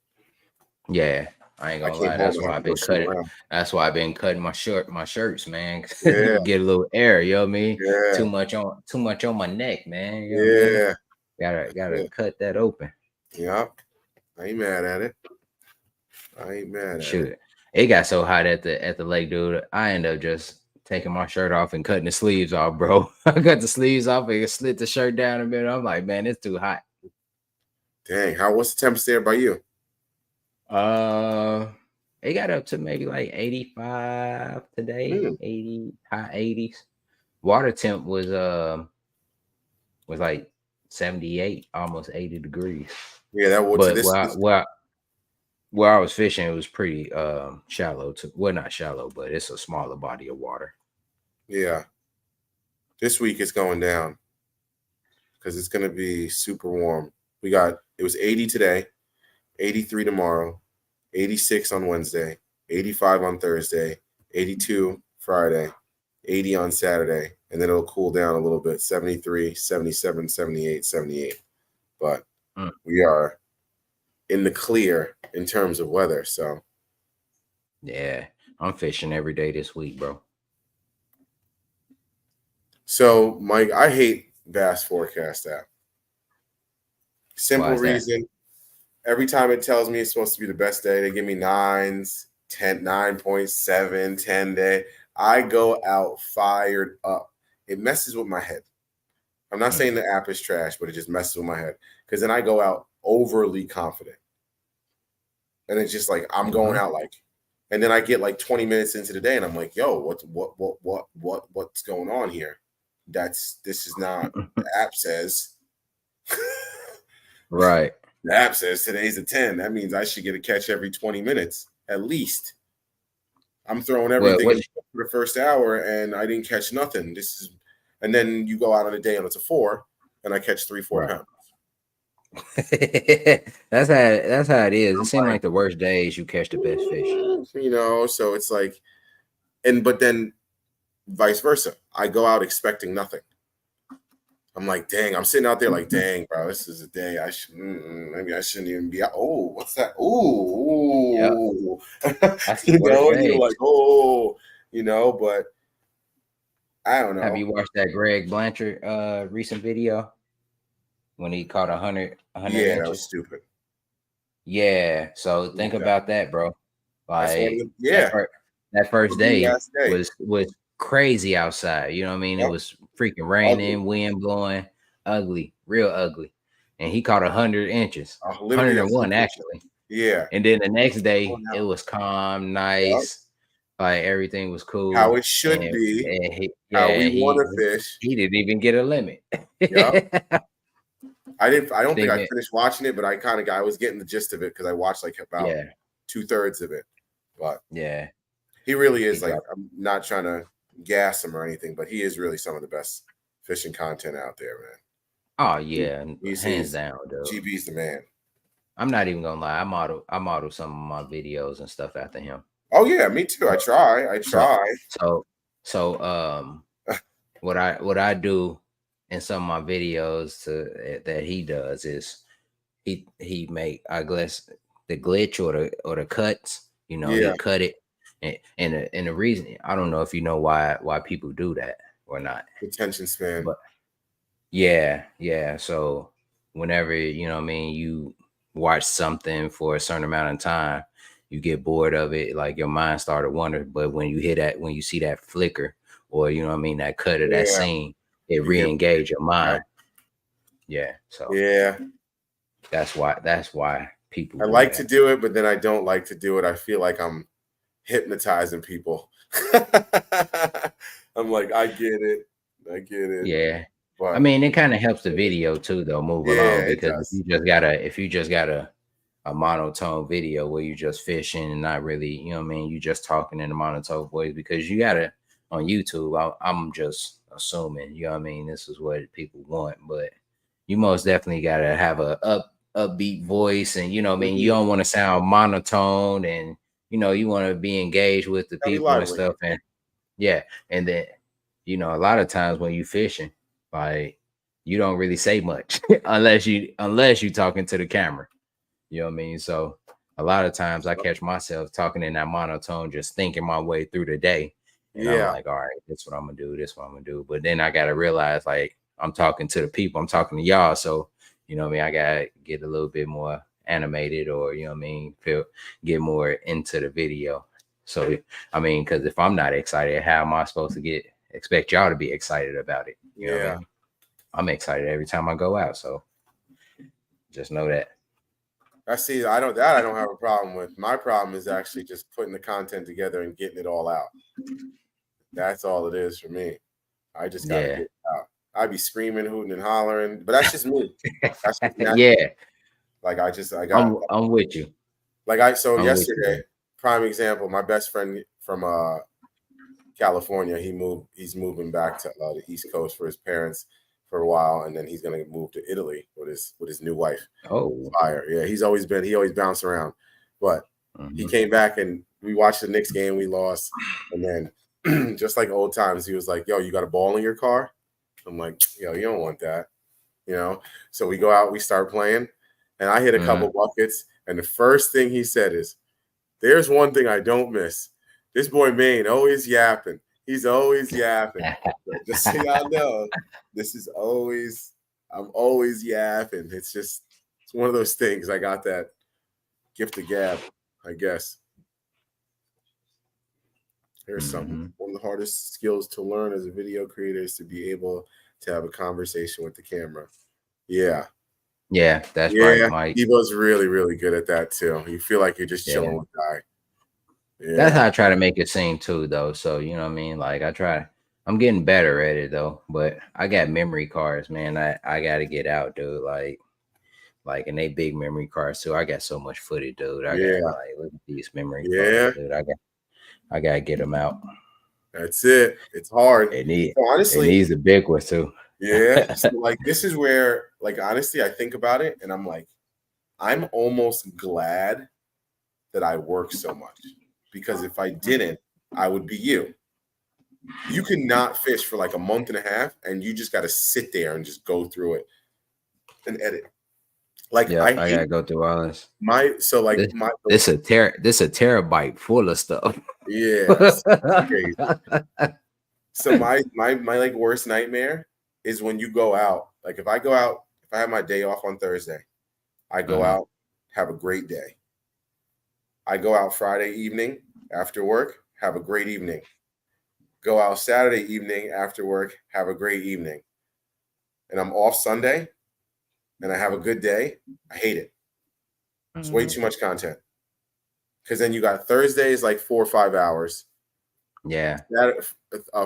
Speaker 2: Yeah. I ain't
Speaker 1: I
Speaker 2: gonna
Speaker 1: came
Speaker 2: lie.
Speaker 1: home
Speaker 2: That's
Speaker 1: and
Speaker 2: why
Speaker 1: had to
Speaker 2: I've
Speaker 1: go
Speaker 2: been
Speaker 1: shoot
Speaker 2: cutting.
Speaker 1: around.
Speaker 2: That's why I've been cutting my shirts, man.
Speaker 1: Yeah,
Speaker 2: Get a little air. You know what I mean?
Speaker 1: yeah,
Speaker 2: Too much on my neck, man. You know what I mean?
Speaker 1: yeah.
Speaker 2: Gotta
Speaker 1: Yeah.
Speaker 2: cut that open.
Speaker 1: Yep. I ain't mad at it. I ain't mad at it.
Speaker 2: Shoot. It got so hot at the lake, dude. I ended up just taking my shirt off and cutting the sleeves off, bro. I cut the sleeves off and slit the shirt down a bit. I'm like, man, it's too hot.
Speaker 1: Dang, what's the temperature there by you?
Speaker 2: Uh, it got up to maybe like 85 today,
Speaker 1: Hmm.
Speaker 2: 80, high 80s. Water temp was like 78, almost 80 degrees.
Speaker 1: Yeah, that water.
Speaker 2: But
Speaker 1: This
Speaker 2: where I,
Speaker 1: is
Speaker 2: where I, where I was fishing, it was pretty shallow too. Well, not shallow, but it's a smaller body of water.
Speaker 1: yeah. This week it's going down because it's gonna be super warm. It was 80 today, 83 tomorrow, 86 on Wednesday, 85 on Thursday, 82 Friday, 80 on Saturday, and then it'll cool down a little bit, 73, 77, 78, 78. But
Speaker 2: Mm.
Speaker 1: we are in the clear in terms of weather.
Speaker 2: Yeah, I'm fishing every day this week, bro.
Speaker 1: So Mike, I hate Bass Forecast app.
Speaker 2: Why
Speaker 1: Simple
Speaker 2: is that?
Speaker 1: reason. Every time it tells me it's supposed to be the best day, they give me nines, 10, 9.7, 10 day. I go out fired up. It messes with my head. I'm not
Speaker 2: Mm.
Speaker 1: saying the app is trash, but it just messes with my head. Because then I go out overly confident. And it's just like I'm going
Speaker 2: Hmm.
Speaker 1: out like, and then I get like 20 minutes into the day and I'm like, yo, what's going on here? This is not the app says.
Speaker 2: Right.
Speaker 1: The app says today's a 10. That means I should get a catch every 20 minutes at least. I'm throwing
Speaker 2: Well,
Speaker 1: everything in
Speaker 2: what
Speaker 1: for the first hour and I didn't catch nothing. And then you go out on a day and it's a 4 and I catch 3, 4
Speaker 2: right.
Speaker 1: pounds.
Speaker 2: That's how it is. It
Speaker 1: I'm
Speaker 2: seems
Speaker 1: like,
Speaker 2: like the worst days you catch the best fish.
Speaker 1: so it's like, but then vice versa. I go out expecting nothing. I'm like, dang, I'm sitting out there like, dang, bro, this is a day I should, maybe I shouldn't even be out. Oh, what's that?
Speaker 2: Yep,
Speaker 1: Ooh.
Speaker 2: that's the worst
Speaker 1: And you're
Speaker 2: days.
Speaker 1: like, oh, but I don't
Speaker 2: Have
Speaker 1: know.
Speaker 2: you watched that Greg Blanchard recent video when he caught 100
Speaker 1: Yeah, that was
Speaker 2: inches?
Speaker 1: stupid.
Speaker 2: Yeah. So think
Speaker 1: Yeah.
Speaker 2: about that, bro.
Speaker 1: That's one of
Speaker 2: Like
Speaker 1: the, yeah,
Speaker 2: that first
Speaker 1: it'll be
Speaker 2: day
Speaker 1: last day.
Speaker 2: was crazy outside. You know what I mean? It
Speaker 1: Yep.
Speaker 2: was freaking
Speaker 1: Ugly.
Speaker 2: raining, wind blowing, ugly, real ugly. And he caught 100 inches,
Speaker 1: Literally
Speaker 2: 101
Speaker 1: 100.
Speaker 2: actually.
Speaker 1: Yeah.
Speaker 2: And then the next
Speaker 1: Oh,
Speaker 2: day it
Speaker 1: no.
Speaker 2: was calm,
Speaker 1: Yep.
Speaker 2: nice, like everything was
Speaker 1: How
Speaker 2: cool.
Speaker 1: it should be,
Speaker 2: And
Speaker 1: how
Speaker 2: yeah,
Speaker 1: we want to fish.
Speaker 2: he didn't even get a limit.
Speaker 1: Yep. I don't think I
Speaker 2: Thinking,
Speaker 1: finished watching it, but I was getting the gist of it because I watched like about
Speaker 2: yeah,
Speaker 1: 2/3 of it. But
Speaker 2: yeah.
Speaker 1: He really
Speaker 2: He
Speaker 1: is. Like,
Speaker 2: dropped.
Speaker 1: I'm not trying to gas him or anything, but he is really some of the best fishing content out there, man.
Speaker 2: Oh yeah, hands
Speaker 1: He's
Speaker 2: down, dude.
Speaker 1: GB's the man.
Speaker 2: I'm not even gonna lie. I model some of my videos and stuff after him.
Speaker 1: Oh yeah, me too. I
Speaker 2: So
Speaker 1: try. I
Speaker 2: so
Speaker 1: try.
Speaker 2: so what I do in some of my videos that he does is he make I guess the glitch or the cuts. He
Speaker 1: Yeah,
Speaker 2: cut it, and the reason I don't know if you know why people do that or not,
Speaker 1: attention span.
Speaker 2: but yeah. So whenever what I mean, you watch something for a certain amount of time, you get bored of it, like your mind started wandering. But when you see that flicker or what I mean, that cut of that
Speaker 1: Yeah,
Speaker 2: scene, it
Speaker 1: you get
Speaker 2: re-engage your
Speaker 1: back.
Speaker 2: mind. Yeah. So
Speaker 1: Yeah,
Speaker 2: that's why people
Speaker 1: I
Speaker 2: do
Speaker 1: like to
Speaker 2: that.
Speaker 1: do it, but then I don't like to do it. I feel like I'm hypnotizing people. I'm like, I get it,
Speaker 2: Yeah. I
Speaker 1: but
Speaker 2: mean, it kind of helps the video too, though, move
Speaker 1: yeah,
Speaker 2: along
Speaker 1: it
Speaker 2: because
Speaker 1: does.
Speaker 2: if you just got a monotone video where you just fishing and not really, what I mean, you just talking in a monotone voice because you gotta on YouTube. I'm just assuming, what I mean, this is what people want, but you most definitely gotta have a upbeat voice, and what I mean, you
Speaker 1: Mhm.
Speaker 2: don't want to sound monotone, and you want to be engaged with the
Speaker 1: Gotta be
Speaker 2: people and
Speaker 1: lively.
Speaker 2: stuff, and yeah, and then a lot of times when you fishing, like you don't really say much unless you talking to the camera. You know what I mean? So a lot of times I catch myself talking in that monotone, just thinking my way through the day. And I'm
Speaker 1: Yeah,
Speaker 2: like, all right, this is what I'm gonna do, this is what I'm gonna do. But then I gotta realize like I'm talking to the people, I'm talking to y'all. So, what I mean, I gotta get a little bit more animated or what I mean, get more into the video. So I mean, because if I'm not excited, how am I supposed to expect y'all to be excited about it? You know what I
Speaker 1: yeah.
Speaker 2: mean? I'm excited every time I go out. So just know that.
Speaker 1: I see. I don't have a problem with. My problem is actually just putting the content together and getting it all out. That's all it is for me. I just got to get
Speaker 2: Yeah.
Speaker 1: it out. I'd be screaming, hooting, and hollering, but that's just me. That's just natural.
Speaker 2: Yeah.
Speaker 1: Like I got
Speaker 2: I'm with you.
Speaker 1: so
Speaker 2: I'm with you,
Speaker 1: yesterday,
Speaker 2: bro.
Speaker 1: prime example. My best friend from California. He's moving back to the East Coast for his parents for a while, and then he's gonna move to Italy with his new wife.
Speaker 2: Oh.
Speaker 1: Fire, yeah. He always bounced around, but he
Speaker 2: Mhm.
Speaker 1: came back and we watched the Knicks game. We lost, and then just like old times, he was like, "Yo, you got a ball in your car?" I'm like, "Yo, you don't want that." you know. So we go out, we start playing, and I hit a couple
Speaker 2: Mhm.
Speaker 1: buckets. And the first thing he said is, "There's one thing I don't miss. This boy Maine always yapping. He's always yapping. So just so y'all know, this is always I'm always yapping. It's one of those things. I got that gift of gab, I guess. Here's something.
Speaker 2: Mhm.
Speaker 1: One of the hardest skills to learn as a video creator is to be able to have a conversation with the camera. Yeah.
Speaker 2: Yeah, that's right,
Speaker 1: Yeah,
Speaker 2: Mike.
Speaker 1: Debo's really, really good at that too. You feel like you're just
Speaker 2: Yeah.
Speaker 1: chilling with guy.
Speaker 2: That's
Speaker 1: Yeah,
Speaker 2: how I try to make it seem too, though. So what I mean? Like I'm getting better at it though, but I got memory cards, man. I gotta get out, dude. And they big memory cards too. I got so much footage, dude. I got
Speaker 1: yeah,
Speaker 2: like look at these memory cards,
Speaker 1: yeah.
Speaker 2: dude. I gotta get them out.
Speaker 1: That's it. It's hard.
Speaker 2: It need
Speaker 1: So
Speaker 2: it
Speaker 1: honestly,
Speaker 2: needs a big one too.
Speaker 1: yeah. So like this is where, like honestly, I think about it and I'm like, I'm almost glad that I work so much. Because if I didn't, I would be you. You cannot fish for like a month and a half and you just gotta sit there and just go through it and edit. Like I
Speaker 2: Yep, I
Speaker 1: hate
Speaker 2: gotta go through all this.
Speaker 1: my so like
Speaker 2: This
Speaker 1: my
Speaker 2: this a terabyte full of stuff.
Speaker 1: yes, crazy. So my like worst nightmare is when you go out. Like if I go out, if I have my day off on Thursday, I go
Speaker 2: Mhm.
Speaker 1: out, have a great day. I go out Friday evening after work, have a great evening. Go out Saturday evening after work, have a great evening. And I'm off Sunday and I have a good day. I hate it. It's way
Speaker 2: Mhm.
Speaker 1: too much content. Because then you got Thursdays like 4 or 5 hours.
Speaker 2: Yeah.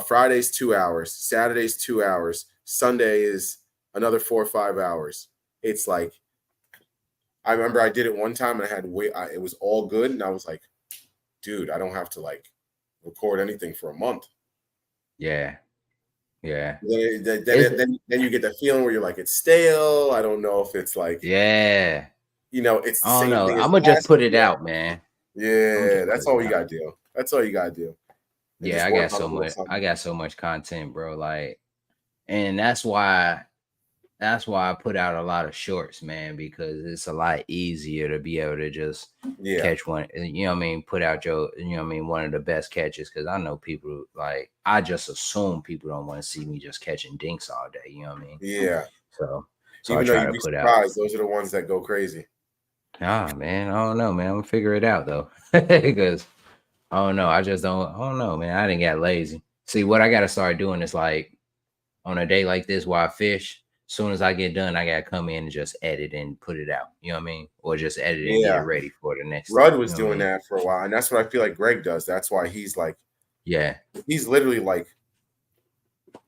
Speaker 1: Friday's 2 hours. Saturday's 2 hours. Sunday is another 4 or 5 hours. It's like I remember I did it one time and I had it was all good and I was like, dude, I don't have to like record anything for a month.
Speaker 2: Yeah. Yeah.
Speaker 1: Then you get the feeling where you're like, it's stale. I don't know if it's like,
Speaker 2: Yeah.
Speaker 1: it's the
Speaker 2: I don't
Speaker 1: same
Speaker 2: know.
Speaker 1: thing as
Speaker 2: I'm gonna just
Speaker 1: last
Speaker 2: put it
Speaker 1: video.
Speaker 2: out, man.
Speaker 1: Yeah,
Speaker 2: Just put
Speaker 1: that's
Speaker 2: it
Speaker 1: all you
Speaker 2: out.
Speaker 1: gotta do. That's all you gotta do. And
Speaker 2: Yeah,
Speaker 1: just
Speaker 2: I
Speaker 1: work
Speaker 2: got
Speaker 1: on a
Speaker 2: so
Speaker 1: little
Speaker 2: much. I
Speaker 1: something.
Speaker 2: got so much content, bro. Like, and that's why I put out a lot of shorts, man, because it's a lot easier to be able to just
Speaker 1: Yeah.
Speaker 2: catch one. You know what I mean? Put out your, you know what I mean, one of the best catches. Because I know people like I just assume people don't want to see me just catching dinks all day. You know what I mean?
Speaker 1: Yeah.
Speaker 2: So I
Speaker 1: Even though
Speaker 2: try
Speaker 1: you'd
Speaker 2: to
Speaker 1: be
Speaker 2: put out.
Speaker 1: surprised, those are the ones that go crazy.
Speaker 2: Ah, man, I don't know, man. I'm gonna figure it out though, because I don't know. I just don't. I don't know, man. I didn't get lazy. See, what I gotta start doing is like on a day like this while I fish, as soon as I get done, I gotta come in and just edit and put it out. You know what I mean? Or just edit and get it
Speaker 1: Yeah.
Speaker 2: ready for the next day.
Speaker 1: Rudd
Speaker 2: You
Speaker 1: was
Speaker 2: know what I
Speaker 1: doing
Speaker 2: mean?
Speaker 1: that for a while, and that's what I feel like Greg does. That's why he's
Speaker 2: Yeah.
Speaker 1: literally like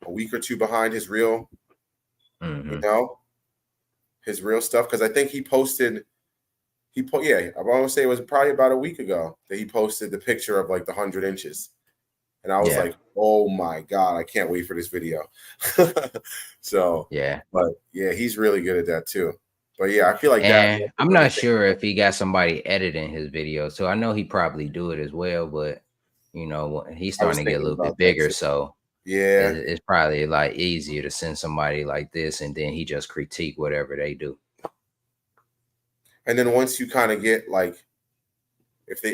Speaker 1: a week or two behind his real, you
Speaker 2: Mm-hmm.
Speaker 1: know, his real stuff. Because I think yeah, I want to say it was probably about a week ago that he posted the picture of like the 100 inches. And I was
Speaker 2: Yeah.
Speaker 1: like, oh my God, I can't wait for this video. So,
Speaker 2: Yeah.
Speaker 1: but yeah, he's really good at that too. But yeah, I feel like that's
Speaker 2: And I'm
Speaker 1: another
Speaker 2: not
Speaker 1: thing.
Speaker 2: sure if he got somebody editing his videos. So I know he probably do it as well, but he's
Speaker 1: I was
Speaker 2: starting to get a
Speaker 1: thinking
Speaker 2: little bit
Speaker 1: about that
Speaker 2: bigger.
Speaker 1: too.
Speaker 2: So
Speaker 1: Yeah.
Speaker 2: it's probably like easier to send somebody like this and then he just critique whatever they do.
Speaker 1: And then once you kind of get like,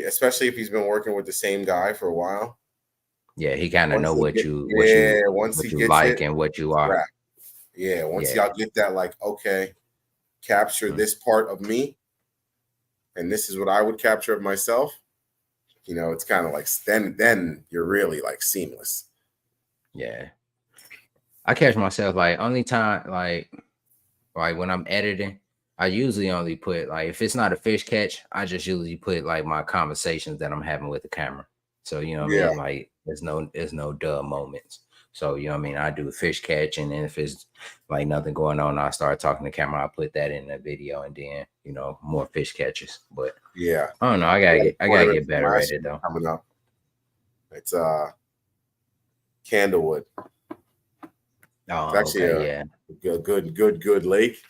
Speaker 1: especially if he's been working with the same guy for a while,
Speaker 2: Yeah, he kind of
Speaker 1: once
Speaker 2: know
Speaker 1: they
Speaker 2: what
Speaker 1: get,
Speaker 2: you what you
Speaker 1: yeah, once he
Speaker 2: what you
Speaker 1: gets it,
Speaker 2: like and what you
Speaker 1: it's a
Speaker 2: are.
Speaker 1: wrap. Yeah. Once
Speaker 2: Yeah.
Speaker 1: y'all get that, like, okay, capture
Speaker 2: Mm,
Speaker 1: this part of me, and this is what I would capture of myself. It's kind of like then you're really like seamless.
Speaker 2: yeah. I catch myself like only time like when I'm editing, I usually only put like if it's not a fish catch, I just usually put like my conversations that I'm having with the camera. So you know what I
Speaker 1: Yeah.
Speaker 2: mean? Like there's no duh moments. So you know what I mean? I do a fish catch, and then if it's like nothing going on, I start talking to the camera, I put that in the video, and then more fish catches. But
Speaker 1: Yeah.
Speaker 2: I don't know. I
Speaker 1: I
Speaker 2: gotta
Speaker 1: got a
Speaker 2: get I gotta
Speaker 1: tournament
Speaker 2: get
Speaker 1: from
Speaker 2: better at
Speaker 1: last
Speaker 2: it
Speaker 1: year
Speaker 2: though.
Speaker 1: coming up. It's Candlewood. It's
Speaker 2: Oh,
Speaker 1: actually
Speaker 2: okay, yeah.
Speaker 1: a good lake.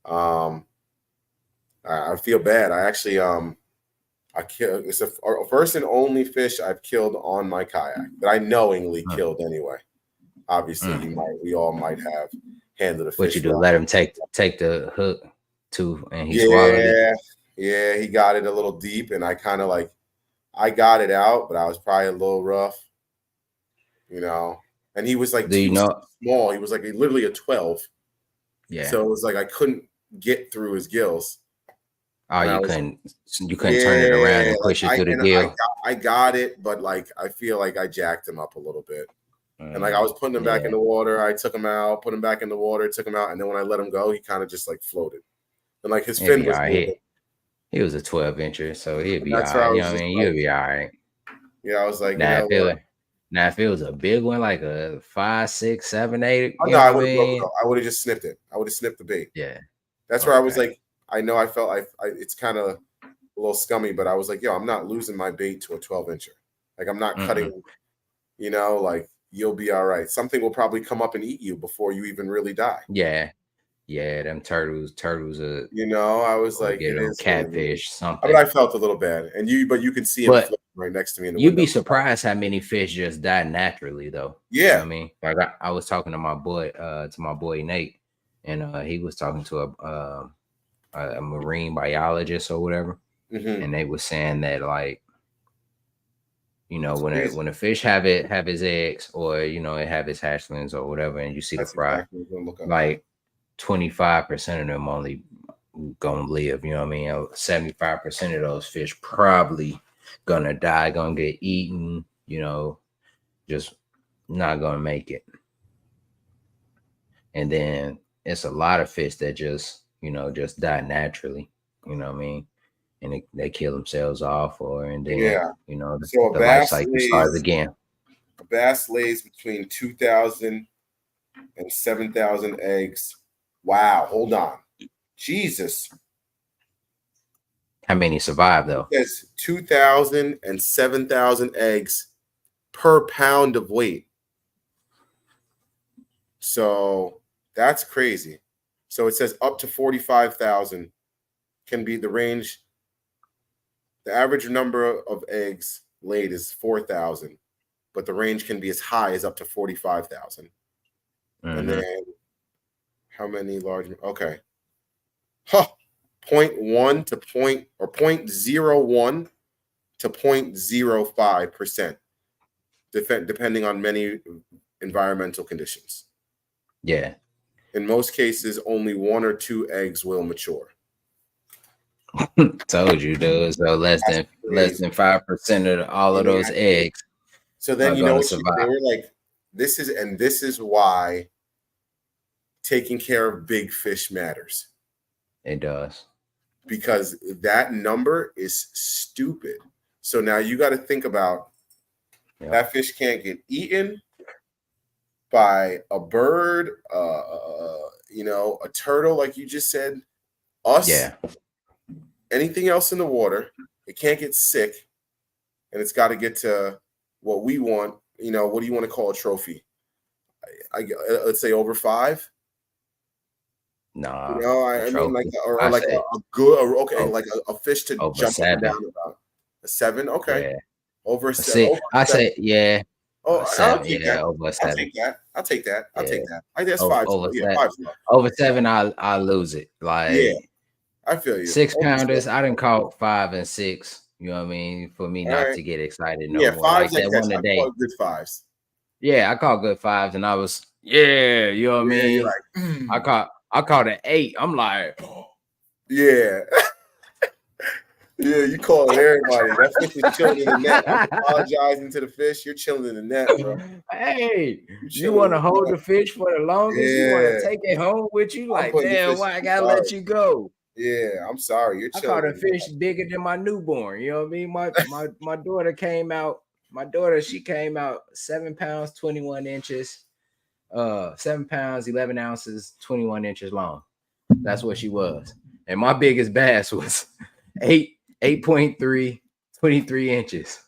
Speaker 1: Um, I feel bad. I actually I killed. It's a first and only fish I've killed on my kayak that I knowingly
Speaker 2: Mm,
Speaker 1: killed anyway. Obviously,
Speaker 2: mm.
Speaker 1: we all might have handled a
Speaker 2: What you
Speaker 1: fish
Speaker 2: do?
Speaker 1: well.
Speaker 2: Let him take the hook too, and he swallowed it.
Speaker 1: Yeah, yeah, he got it a little deep, and I kind of I got it out, but I was probably a little rough, you know. And he was
Speaker 2: Do
Speaker 1: he
Speaker 2: you
Speaker 1: was
Speaker 2: know?
Speaker 1: small. He was like literally a 12,
Speaker 2: Yeah.
Speaker 1: so it was like I couldn't get through his gills,
Speaker 2: Oh,
Speaker 1: and I
Speaker 2: you
Speaker 1: was
Speaker 2: couldn't turn it around
Speaker 1: yeah,
Speaker 2: and push it through the gill.
Speaker 1: I got it, but like I feel like I jacked him up a little bit. And like I was putting him back in
Speaker 2: Yeah,
Speaker 1: the water, I took him out, put him back in the water, took him out, and then when I let him go, he kind of just like floated, and like his
Speaker 2: he'll
Speaker 1: fin
Speaker 2: be
Speaker 1: was
Speaker 2: all right.
Speaker 1: moving,
Speaker 2: He was a 12 incher, so he'll
Speaker 1: and
Speaker 2: be all
Speaker 1: that's where
Speaker 2: right.
Speaker 1: I
Speaker 2: You
Speaker 1: was
Speaker 2: know what I
Speaker 1: just
Speaker 2: mean?
Speaker 1: like,
Speaker 2: You'll be all right.
Speaker 1: yeah, I was like, you
Speaker 2: Now
Speaker 1: know
Speaker 2: if it
Speaker 1: what?
Speaker 2: now if it was a big one like a 5, 6, 7, 8,
Speaker 1: Oh
Speaker 2: you
Speaker 1: no,
Speaker 2: know
Speaker 1: I
Speaker 2: what I
Speaker 1: would have broke it
Speaker 2: mean?
Speaker 1: off. I would have just snipped it. I would have snipped the bait.
Speaker 2: Yeah.
Speaker 1: That's where I was
Speaker 2: Okay.
Speaker 1: like, I know I felt it's kind of a little scummy, but I was like, yo, I'm not losing my bait to a 12 incher. Like I'm not
Speaker 2: Mm-mm.
Speaker 1: cutting, like you'll be all right. Something will probably come up and eat you before you even really die.
Speaker 2: Yeah. Yeah. Them turtles
Speaker 1: I was
Speaker 2: will
Speaker 1: like,
Speaker 2: get
Speaker 1: it
Speaker 2: them
Speaker 1: is what it is.
Speaker 2: catfish
Speaker 1: But
Speaker 2: something.
Speaker 1: I felt a little bad, but you can see him
Speaker 2: But
Speaker 1: floating right next to me in the
Speaker 2: you'd be
Speaker 1: window.
Speaker 2: surprised how many fish just die naturally, though. You know
Speaker 1: Yeah.
Speaker 2: what I mean? Like I was talking to my boy Nate, and he was talking to a marine biologist or whatever,
Speaker 1: Mm-hmm.
Speaker 2: and they was saying that like
Speaker 1: It's crazy.
Speaker 2: when a fish have his eggs or it have its hatchlings or whatever, and you see the
Speaker 1: That's
Speaker 2: fry,
Speaker 1: exactly what I'm gonna look up.
Speaker 2: like 25% of them only gonna live. You know what I mean? 75% of those fish probably gonna die, gonna get eaten. Just not gonna make it. And then it's a lot of fish that just die naturally. You know what I mean? And they kill themselves off, and then
Speaker 1: Yeah.
Speaker 2: the,
Speaker 1: So
Speaker 2: the life cycle starts again.
Speaker 1: a bass lays between 2,000 and 7,000 eggs. Wow. Hold on. Jesus.
Speaker 2: How many survive
Speaker 1: It
Speaker 2: though?
Speaker 1: says 2,000 and 7,000 eggs per pound of weight. So that's crazy. So it says up to 45,000 can be the range. The average number of eggs laid is 4,000, but the range can be as high as up to 45,000. And then how many large? Okay. 0.1 to 0.01 to 0.05%, depending on many environmental conditions.
Speaker 2: Yeah.
Speaker 1: In most cases, only 1 or 2 eggs will mature.
Speaker 2: Told you, dude. So less than 5% of all of those eggs.
Speaker 1: So then you know what they were like. This is why taking care of big fish matters.
Speaker 2: It does.
Speaker 1: Because that number is stupid. So now you got to think about that fish can't get eaten by a bird, a turtle, like you just said, anything else in the water. It can't get sick, and it's got to get to what we want. What do you want to call a trophy? Let's say over 5.
Speaker 2: Nah,
Speaker 1: I mean, like a good, like a fish to jump up and down about a 7. Okay,
Speaker 2: yeah.
Speaker 1: Over a 7.
Speaker 2: Say yeah.
Speaker 1: Oh,
Speaker 2: 7, yeah, over 7.
Speaker 1: I'll take that. I guess 5.
Speaker 2: Over 7.
Speaker 1: 5's low.
Speaker 2: Over 7, I lose it. Like
Speaker 1: I feel you.
Speaker 2: 6 pounders, I didn't caught 5 and 6. You know what I mean? For me not to get excited no more.
Speaker 1: 5s
Speaker 2: like that one
Speaker 1: a day. Good 5s.
Speaker 2: Yeah, I caught good 5s, and I was you know what I mean?
Speaker 1: You're like,
Speaker 2: I caught an 8. I'm like,
Speaker 1: yeah. Yeah, you calling everybody. That fish is chilling in the net. I'm apologizing to the fish. You're chilling in the net, bro.
Speaker 2: Hey, you want to hold the fish for the longest? You want to take it home with you? Like, damn, why I gotta let you go?
Speaker 1: Yeah, I'm sorry. You're chilling.
Speaker 2: I caught a fish bigger than my newborn. You know what I mean? My daughter came out. She came out 7 pounds, 21 inches. 7 pounds, 11 ounces, 21 inches long. That's what she was. And my biggest bass was 8.3, 23 inches.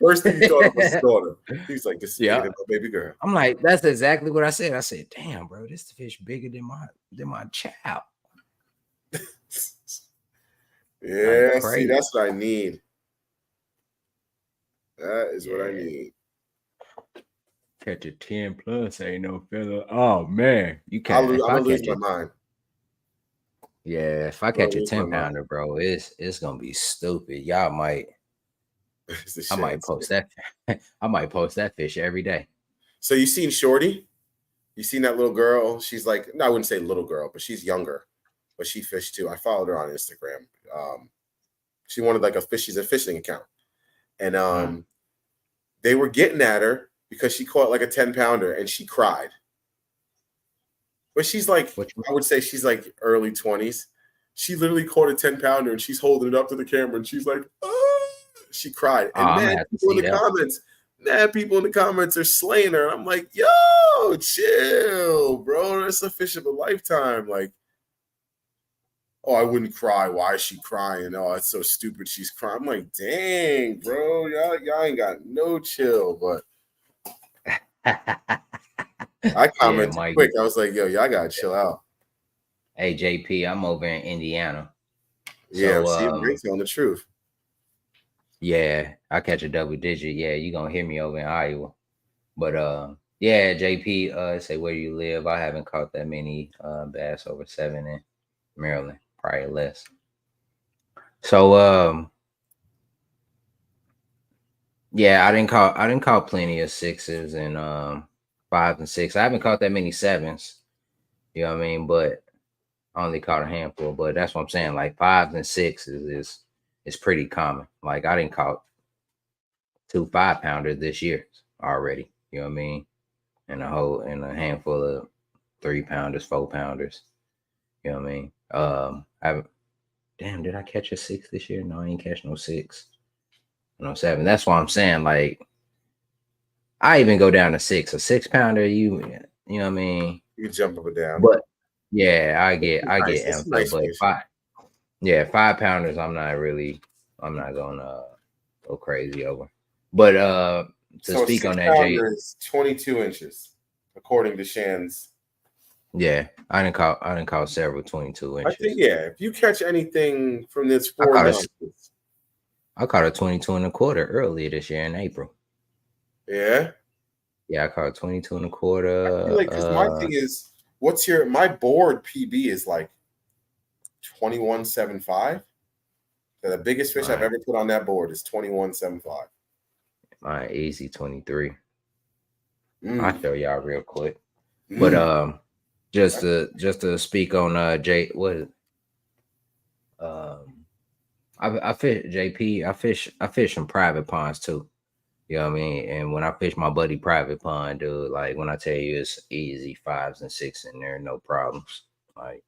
Speaker 1: First thing you thought of was daughter. He's like, this is bigger than my baby girl.
Speaker 2: I'm like, that's exactly what I said. I said, damn, bro, this fish bigger than my child.
Speaker 1: Yeah, see, that's what I need. That is what I need.
Speaker 2: Catch a 10 plus, ain't no fella. Oh man, you
Speaker 1: can't.
Speaker 2: I'm
Speaker 1: gonna lose my mind.
Speaker 2: Yeah, if I catch a 10 pounder, bro, it's gonna be stupid. Y'all might. I might post that. I might post that fish every day.
Speaker 1: So you seen Shorty? You seen that little girl? She's like, no, I wouldn't say little girl, but she's younger. But she fished too. I followed her on Instagram. She wanted like a fish. She's a fishing account, and they were getting at her because she caught like a 10 pounder and she cried. But she's like, I would say she's like early 20s. She literally caught a 10 pounder and she's holding it up to the camera and she's like, oh, she cried. And mad people in the comments are slaying her. I'm like, yo, chill, bro. That's a fish of a lifetime. Like, oh, I wouldn't cry. Why is she crying? Oh, it's so stupid. She's crying. I'm like, dang, bro. Y'all ain't got no chill, but I commented quick. I was like, yo, y'all gotta chill out.
Speaker 2: Hey, JP, I'm over in Indiana.
Speaker 1: Yeah, see, I'm telling the truth.
Speaker 2: Yeah, I catch a double digit. Yeah, you gonna hear me over in Iowa. But yeah, JP, say where you live. I haven't caught that many bass over 7 in Maryland, probably less. So yeah, I didn't caught plenty of 6s and 5s and 6s. I haven't caught that many 7s. You know what I mean? But I only caught a handful. But that's what I'm saying. Like 5s and 6s is pretty common. Like I didn't caught 2 5-pounders this year already. You know what I mean? And a handful of 3-pounders, 4-pounders. You know what I mean? Damn, did I catch a 6 this year? No, I ain't catch no 6. No 7. That's why I'm saying, like, I even go down to 6. A 6-pounder, you know what I mean?
Speaker 1: You jump up and down.
Speaker 2: But yeah, I get amped up. But 5-pounders, I'm not gonna go crazy over. But to
Speaker 1: So a
Speaker 2: speak
Speaker 1: six
Speaker 2: on that,
Speaker 1: pounder
Speaker 2: Jay.
Speaker 1: is 22 inches, according to Shan's.
Speaker 2: Yeah, I didn't caught several 22
Speaker 1: I think,
Speaker 2: inches.
Speaker 1: yeah, if you catch anything from this
Speaker 2: I
Speaker 1: 4
Speaker 2: caught a
Speaker 1: youngsters,
Speaker 2: I caught a 22 and a quarter earlier this year in April.
Speaker 1: yeah,
Speaker 2: Yeah, I caught a 22 and a
Speaker 1: I feel
Speaker 2: quarter.
Speaker 1: like because my thing is, my board PB is like 21.75. The biggest fish I've
Speaker 2: My
Speaker 1: ever put on that board is 21.75.
Speaker 2: my easy 23. I'll
Speaker 1: Mm,
Speaker 2: show y'all real quick. But
Speaker 1: mm.
Speaker 2: just to speak on Jay, what is um I fish JP, I fish some private ponds too. You know what I mean? And when I fish my buddy private pond, dude, like when I tell you it's easy 5s and 6 in there, no problems. Like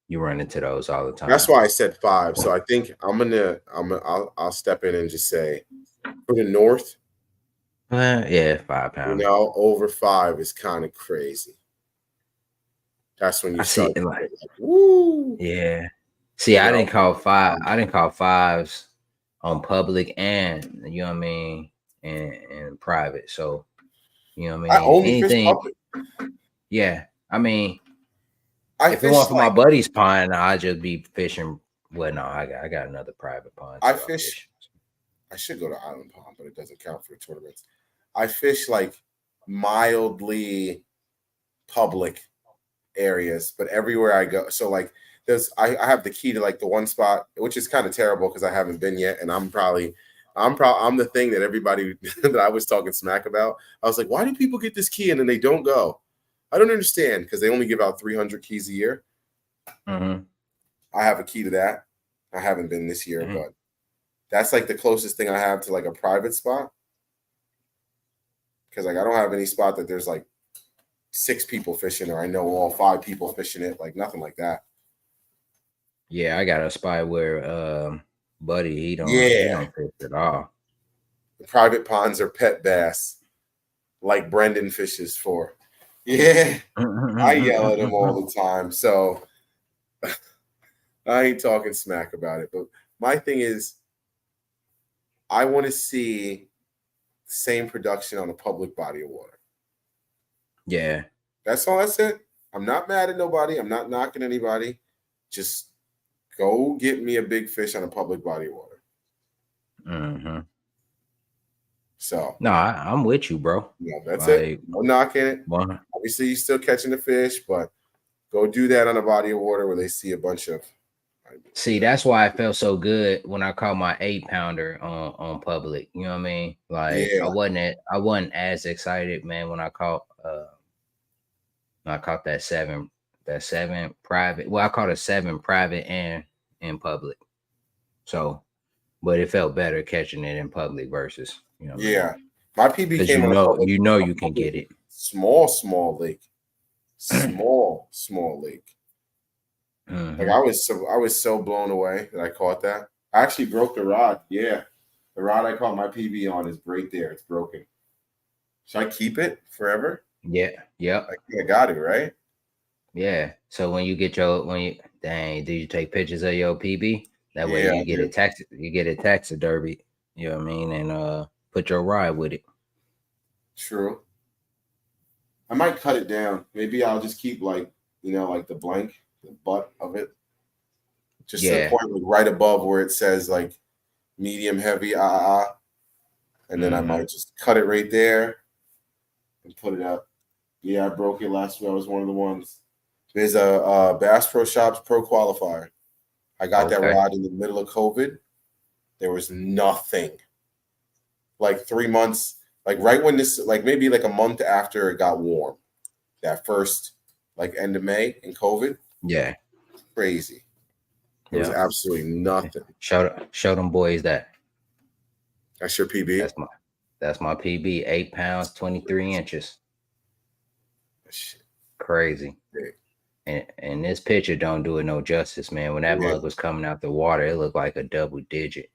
Speaker 2: you run into those all the
Speaker 1: That's
Speaker 2: time.
Speaker 1: why I said 5. So I think I'll step in and just say for the north,
Speaker 2: Yeah, 5 pounder.
Speaker 1: over 5 is kind of crazy. That's when you
Speaker 2: I see
Speaker 1: start
Speaker 2: it
Speaker 1: to
Speaker 2: like
Speaker 1: get like, woo,
Speaker 2: yeah. See, I didn't call five.
Speaker 1: um,
Speaker 2: I didn't call fives on public and you know what I mean, and private. So you know what I
Speaker 1: I
Speaker 2: mean.
Speaker 1: only fish
Speaker 2: Anything.
Speaker 1: public.
Speaker 2: Yeah. I mean,
Speaker 1: I
Speaker 2: if it weren't
Speaker 1: fish
Speaker 2: for my
Speaker 1: like
Speaker 2: buddy's pond, I'd just be fishing. Well, no, I got another private pond
Speaker 1: I
Speaker 2: too. I
Speaker 1: fish.
Speaker 2: fish.
Speaker 1: I should go to Island Pond, but it doesn't count for tournaments. I fish like mildly public areas, but everywhere I go, so like I have the key to like the one spot, which is kind of terrible because I haven't been yet, and I'm the thing that everybody that I was talking smack about. I was like, why do people get this key and then they don't go? I don't understand because they only give out 300 keys a year.
Speaker 2: Mm-hmm.
Speaker 1: I have a key to that. I haven't been this year,
Speaker 2: Mm-hmm.
Speaker 1: but that's like the closest thing I have to like a private spot because like I don't have any spot that there's like 6 people fishing or I know all 5 people fishing it, like nothing like that.
Speaker 2: Yeah, I got a spot where buddy he
Speaker 1: Yeah,
Speaker 2: don't fish at all.
Speaker 1: the private ponds are pet bass, like Brendan fishes for. Yeah, I yell at him all the time, so I ain't talking smack about it. But my thing is, I want to see the same production on a public body of water.
Speaker 2: Yeah.
Speaker 1: That's all I said. I'm not mad at nobody. I'm not knocking anybody. Just go get me a big fish on a public body of water.
Speaker 2: Mm-hmm.
Speaker 1: So,
Speaker 2: No, I'm with you, bro.
Speaker 1: that's it.
Speaker 2: Like
Speaker 1: No knocking it.
Speaker 2: one.
Speaker 1: Obviously, you're still catching the fish, but go do that on a body of water where they see a bunch of.
Speaker 2: See, that's why it felt so good when I caught my 8 pounder on public. You know what I mean? Like
Speaker 1: Yeah,
Speaker 2: I wasn't as excited, man, when I caught that seven private. Well, I caught a 7 private and in public. So, but it felt better catching it in public versus, you know what I mean?
Speaker 1: yeah. My PB
Speaker 2: Because
Speaker 1: came on a
Speaker 2: you can
Speaker 1: public
Speaker 2: get it.
Speaker 1: small lake, small lake. Like
Speaker 2: Mm-hmm.
Speaker 1: I was so blown away that I caught that. I actually broke the rod. Yeah, the rod I caught my PB on is right there. It's broken. Should I keep it forever?
Speaker 2: Yeah. Yep.
Speaker 1: I think I got it right.
Speaker 2: Yeah. So when you get did you take pictures of your PB? That way
Speaker 1: Yeah, I do.
Speaker 2: you get it taxidermy, you know what I mean, and put your ride with it.
Speaker 1: True. I might cut it down. Maybe I'll just keep like like the butt of it, just to the
Speaker 2: Yeah.
Speaker 1: point like right above where it says like medium heavy and then I
Speaker 2: Mm-hmm.
Speaker 1: might just cut it right there and put it up. Yeah, I broke it last week. I was one of the ones. There's a Bass Pro Shops Pro Qualifier. I got that
Speaker 2: Okay.
Speaker 1: rod in the middle of COVID. There was nothing. Like 3 months, like right when this, like maybe like a month after it got warm, that first like end of May in COVID,
Speaker 2: Yeah.
Speaker 1: crazy. There was
Speaker 2: Yeah.
Speaker 1: absolutely nothing.
Speaker 2: Show them boys that.
Speaker 1: That's your PB.
Speaker 2: That's my PB. 8 pounds, 23 inches.
Speaker 1: Shit.
Speaker 2: Crazy. And this picture don't do it no justice, man. When that
Speaker 1: Yeah,
Speaker 2: mug was coming out the water, it looked like a double digit.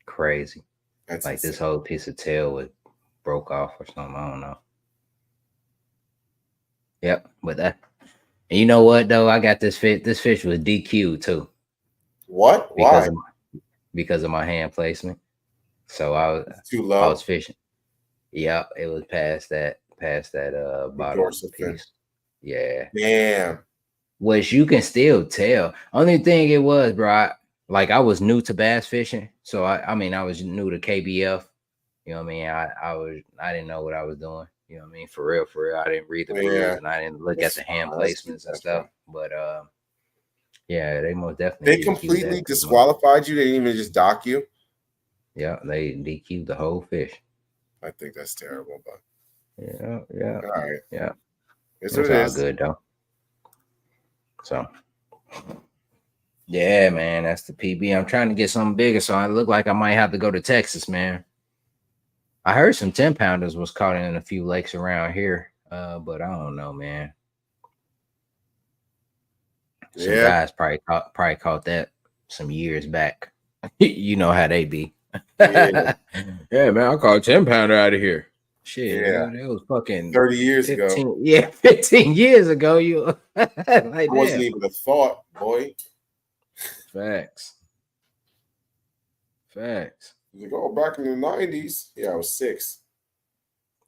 Speaker 2: Crazy.
Speaker 1: that's
Speaker 2: Like this
Speaker 1: insane.
Speaker 2: whole piece of tail was broke off or something. I don't know. Yep. But that, and you know what though? I got this fish. This fish was DQ too
Speaker 1: What?
Speaker 2: because
Speaker 1: Why?
Speaker 2: of my hand placement. So
Speaker 1: It's too
Speaker 2: I was
Speaker 1: low.
Speaker 2: fishing. Yeah, it was past that
Speaker 1: The
Speaker 2: bottom
Speaker 1: dorsal fin.
Speaker 2: piece. Yeah.
Speaker 1: Damn.
Speaker 2: Which you can still tell. Only thing it was, bro, like I was new to bass fishing. So I mean I was new to KBF. You know what I mean? I didn't know what I was doing. You know what I mean? For real, for real. I didn't read the rules
Speaker 1: Yeah.
Speaker 2: and I didn't look at
Speaker 1: That's
Speaker 2: the
Speaker 1: fine.
Speaker 2: hand
Speaker 1: Let's keep
Speaker 2: placements and
Speaker 1: that
Speaker 2: stuff.
Speaker 1: fun.
Speaker 2: But yeah, they most
Speaker 1: They
Speaker 2: definitely DQ'd
Speaker 1: completely
Speaker 2: that because
Speaker 1: disqualified you. They didn't even just dock you.
Speaker 2: yeah, they DQ'd the whole fish.
Speaker 1: I think that's terrible, but
Speaker 2: Yeah, yeah,
Speaker 1: all right.
Speaker 2: yeah.
Speaker 1: It's what
Speaker 2: It's
Speaker 1: it
Speaker 2: all
Speaker 1: is.
Speaker 2: good though. So yeah, man, that's the PB. I'm trying to get something bigger, so I look like I might have to go to Texas, man. I heard some 10 pounders was caught in a few lakes around here, but I don't know, man. Some
Speaker 1: Yeah.
Speaker 2: guys probably caught that some years back. You know how they be.
Speaker 1: Yeah.
Speaker 2: Yeah, man, I caught 10 pounder out of here. Shit,
Speaker 1: Yeah.
Speaker 2: nigga, that was fucking
Speaker 1: 30 years ago.
Speaker 2: 15. Yeah, 15 years ago. You like
Speaker 1: I wasn't
Speaker 2: that?
Speaker 1: even a thought, boy.
Speaker 2: Facts. Facts.
Speaker 1: Like, oh, back in the 90s. Yeah, I was 6.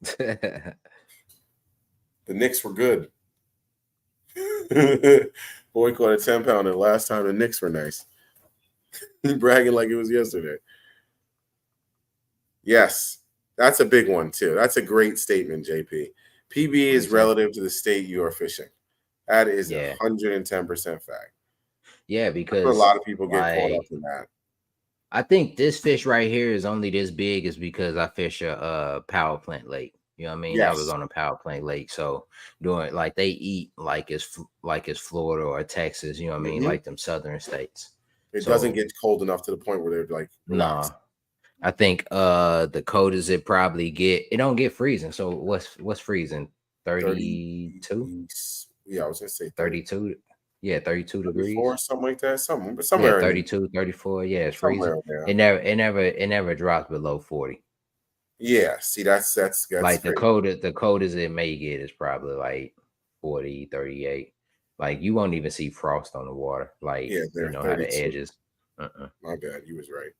Speaker 1: The Knicks were good. Boy caught a 10 pounder last time the Knicks were nice. He bragging like it was yesterday. Yes, that's a big one too. That's a great statement, JP. PB
Speaker 2: What you
Speaker 1: is
Speaker 2: say?
Speaker 1: relative to the state you are fishing. That is
Speaker 2: Yeah,
Speaker 1: 110% fact.
Speaker 2: yeah,
Speaker 1: That's where a
Speaker 2: because
Speaker 1: lot of people get caught up
Speaker 2: like
Speaker 1: in that.
Speaker 2: I think this fish right here is only this big is because I fish a power plant lake. You know what I mean? I was
Speaker 1: Yes,
Speaker 2: on a power plant lake, so doing like they eat like it's Florida or Texas. You know what I mean?
Speaker 1: hmm
Speaker 2: Like them southern states.
Speaker 1: it doesn't
Speaker 2: So
Speaker 1: get cold enough to the point where they're like
Speaker 2: nah,
Speaker 1: relaxed.
Speaker 2: I think the coldest it probably get it don't get freezing. So what's freezing?
Speaker 1: 30,
Speaker 2: 32?
Speaker 1: yeah, I was gonna say 30,
Speaker 2: 32? Yeah, 32
Speaker 1: 34,
Speaker 2: degrees.
Speaker 1: something like that. Something, but
Speaker 2: Yeah,
Speaker 1: somewhere in there.
Speaker 2: 32, 34. Yeah, it's freezing.
Speaker 1: Somewhere in there.
Speaker 2: It never drops below 40.
Speaker 1: Yeah, see, that's
Speaker 2: Like the
Speaker 1: crazy.
Speaker 2: coldest it may get is probably like 40, 38. Like you won't even see frost on the water. Like
Speaker 1: Yeah,
Speaker 2: you
Speaker 1: they're
Speaker 2: know how the
Speaker 1: 32.
Speaker 2: edges. Uh-uh.
Speaker 1: My bad, you was right.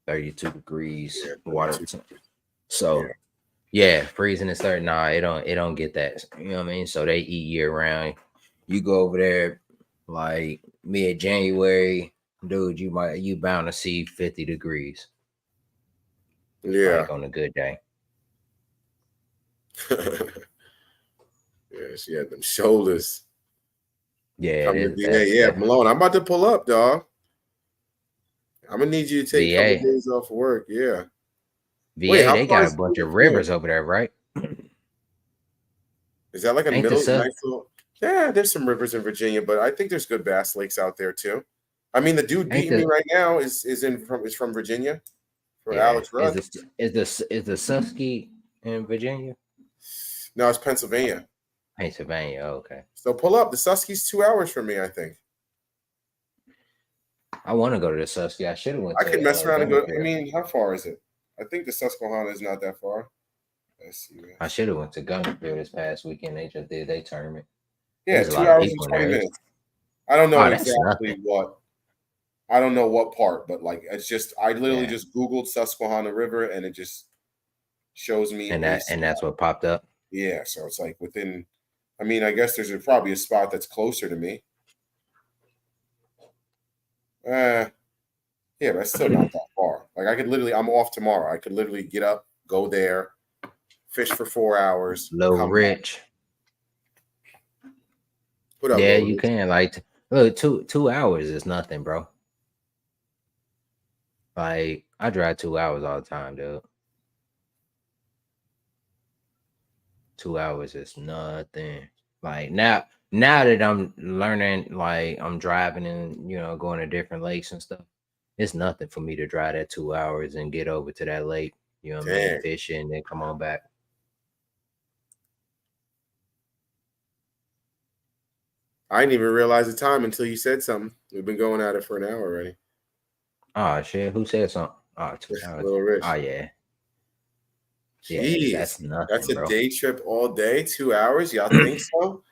Speaker 2: 32 degrees
Speaker 1: Yeah,
Speaker 2: water.
Speaker 1: 32. Yeah,
Speaker 2: So yeah, freezing is 30. Nah, it don't get that. You know what I mean? So they eat year round. You go over there like mid January, dude, you bound to see 50 degrees,
Speaker 1: yeah.
Speaker 2: like on a good day.
Speaker 1: Yeah, she had them shoulders.
Speaker 2: Yeah,
Speaker 1: Coming to VA.
Speaker 2: that's
Speaker 1: Yeah,
Speaker 2: definitely
Speaker 1: Malone, I'm about to pull up, dog. I'm gonna need you to take a couple of
Speaker 2: VA.
Speaker 1: days off of work. Yeah. Wait,
Speaker 2: VA,
Speaker 1: how
Speaker 2: they
Speaker 1: far
Speaker 2: got a
Speaker 1: is
Speaker 2: bunch
Speaker 1: it
Speaker 2: of
Speaker 1: from you?
Speaker 2: rivers over there, right?
Speaker 1: Is that like a
Speaker 2: Ain't the
Speaker 1: middle
Speaker 2: Suf
Speaker 1: nice little? Yeah, there's some rivers in Virginia, but I think there's good bass lakes out there too. I mean, the dude
Speaker 2: ain't
Speaker 1: beating me
Speaker 2: the
Speaker 1: right now is from Virginia, for
Speaker 2: yeah.
Speaker 1: Alex Rudd.
Speaker 2: Is the Susky in Virginia?
Speaker 1: No, it's Pennsylvania.
Speaker 2: Pennsylvania. Okay.
Speaker 1: So pull up. The Susky's 2 hours from me, I think.
Speaker 2: I want to go to the Susky. I should have went
Speaker 1: I could mess
Speaker 2: to
Speaker 1: around and go. I
Speaker 2: Gunnersville.
Speaker 1: mean, how far is it? I think the Susquehanna is not that far. Let's see.
Speaker 2: I should have went to Gunnersville this past weekend. They just did their tournament.
Speaker 1: Yeah,
Speaker 2: There's a
Speaker 1: two
Speaker 2: lot of
Speaker 1: hours and
Speaker 2: people in
Speaker 1: 20
Speaker 2: there.
Speaker 1: minutes. I don't know
Speaker 2: Oh, that's
Speaker 1: exactly
Speaker 2: nothing.
Speaker 1: what. I don't know what part, but like it's just I literally
Speaker 2: Yeah,
Speaker 1: just Googled Susquehanna River and it just shows me
Speaker 2: and
Speaker 1: a
Speaker 2: that's
Speaker 1: spot.
Speaker 2: what popped up.
Speaker 1: Yeah, so it's like within. I mean, I guess there's probably a spot that's closer to me. Uh, yeah, but that's still not that far. Like I could literally, I'm off tomorrow. I could literally get up, go there, fish for 4 hours,
Speaker 2: Low
Speaker 1: come back.
Speaker 2: Rich.
Speaker 1: Put up
Speaker 2: Yeah,
Speaker 1: low
Speaker 2: you
Speaker 1: rich.
Speaker 2: can like look 2 hours is nothing, bro. Like I drive 2 hours all the time, dude. 2 hours is nothing. Like now that I'm learning, like I'm driving and going to different lakes and stuff, it's nothing for me to drive that 2 hours and get over to that lake. You know what I mean?
Speaker 1: Dang,
Speaker 2: Fishing and then come on back.
Speaker 1: I didn't even realize the time until you said something. We've been going at it for an hour already.
Speaker 2: Oh shit, who said something? Oh, 2 hours.
Speaker 1: Little
Speaker 2: Oh
Speaker 1: Rich.
Speaker 2: yeah. Yeah,
Speaker 1: Jeez,
Speaker 2: that's
Speaker 1: that's
Speaker 2: nothing,
Speaker 1: a
Speaker 2: bro.
Speaker 1: day trip all day, 2 hours. Y'all think so?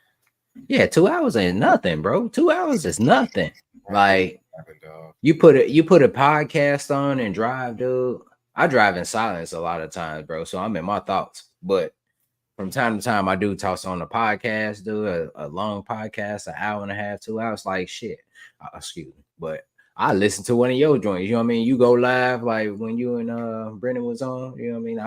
Speaker 2: Yeah, 2 hours ain't nothing, bro. 2 hours is nothing.
Speaker 1: I hate
Speaker 2: Like
Speaker 1: driving, God.
Speaker 2: You put a podcast on and drive, dude. I drive in silence a lot of times, bro. So I'm in my thoughts. But from time to time, I do toss on a podcast, do a long podcast, an hour and a half, 2 hours. Like shit. Excuse me, but I listen to one of your joints. You know what I mean? You go live like when you and Brendan was on. You know what I mean?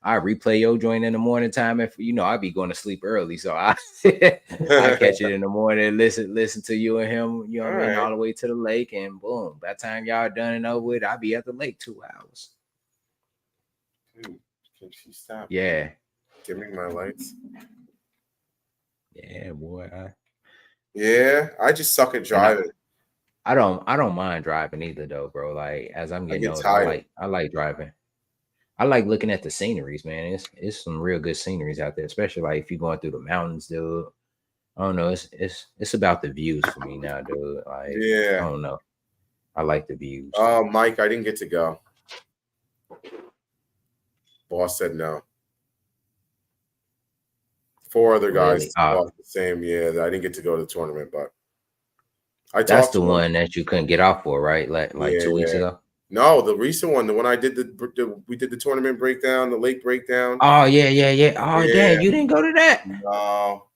Speaker 2: I replay your joint in the morning time. If you know, I be going to sleep early, so I I catch it in the morning. Listen to you and him. You know what I mean?
Speaker 1: All
Speaker 2: All the way to the lake, and boom. By the time y'all done and over with, I be at the lake 2 hours.
Speaker 1: Dude, can she stop?
Speaker 2: Yeah.
Speaker 1: Dimming my lights.
Speaker 2: Yeah, boy.
Speaker 1: Yeah, I just suck at driving.
Speaker 2: I don't mind driving either though, bro. Like as I'm
Speaker 1: I
Speaker 2: getting
Speaker 1: get
Speaker 2: older,
Speaker 1: tired.
Speaker 2: I like driving. I like looking at the sceneries, man. It's some real good sceneries out there, especially like if you're going through the mountains, dude. I don't know. It's about the views for me now, dude. Like I
Speaker 1: Yeah.
Speaker 2: don't know. I like the views.
Speaker 1: Oh, Mike, I didn't get to go. Boss said no. 4 other guys
Speaker 2: Really?
Speaker 1: the same. Yeah, I didn't get to go to the tournament, but I
Speaker 2: That's
Speaker 1: talked
Speaker 2: the
Speaker 1: to
Speaker 2: one
Speaker 1: him.
Speaker 2: that you couldn't get off for, right? Like 2 weeks
Speaker 1: Yeah.
Speaker 2: ago.
Speaker 1: No, the recent one, the one I did we did the tournament breakdown, the lake breakdown.
Speaker 2: Oh yeah. Oh
Speaker 1: Yeah.
Speaker 2: dang, you didn't go to that?
Speaker 1: No.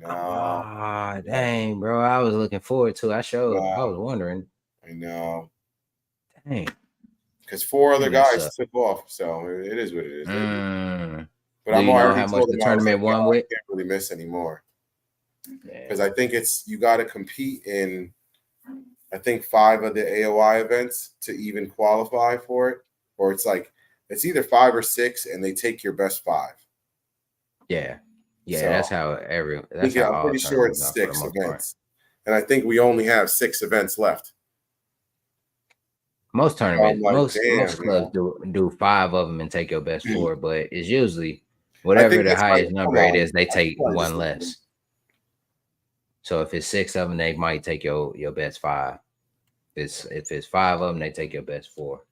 Speaker 2: Ah, dang, bro. I was looking forward to it. I was wondering.
Speaker 1: I know.
Speaker 2: Dang.
Speaker 1: Because 4 other
Speaker 2: Mess
Speaker 1: guys
Speaker 2: up.
Speaker 1: took off, so it is what it is. But
Speaker 2: Do you
Speaker 1: I
Speaker 2: know
Speaker 1: already
Speaker 2: how much
Speaker 1: told
Speaker 2: the
Speaker 1: them I was like,
Speaker 2: tournament won with?
Speaker 1: I can't really miss anymore. Because
Speaker 2: Yeah.
Speaker 1: I think you got to compete in, I think 5 of the AOI events to even qualify for it, or it's either 5 or 6, and they take your best 5.
Speaker 2: Yeah.
Speaker 1: So
Speaker 2: That's how
Speaker 1: I'm
Speaker 2: all
Speaker 1: pretty sure
Speaker 2: tournaments
Speaker 1: it's
Speaker 2: are for the
Speaker 1: 6
Speaker 2: most part.
Speaker 1: events, and I think we only have 6 events left.
Speaker 2: Most
Speaker 1: So I'm
Speaker 2: tournaments,
Speaker 1: like,
Speaker 2: most
Speaker 1: damn,
Speaker 2: clubs do 5 of them and take your best 4, but it's usually
Speaker 1: I
Speaker 2: whatever
Speaker 1: think
Speaker 2: the
Speaker 1: that's probably,
Speaker 2: highest number
Speaker 1: come
Speaker 2: it
Speaker 1: on,
Speaker 2: is, they
Speaker 1: that's
Speaker 2: take
Speaker 1: probably
Speaker 2: one
Speaker 1: just
Speaker 2: less. So if it's 6 of them, they might take your best 5. If it's 5 of them, they take your best 4.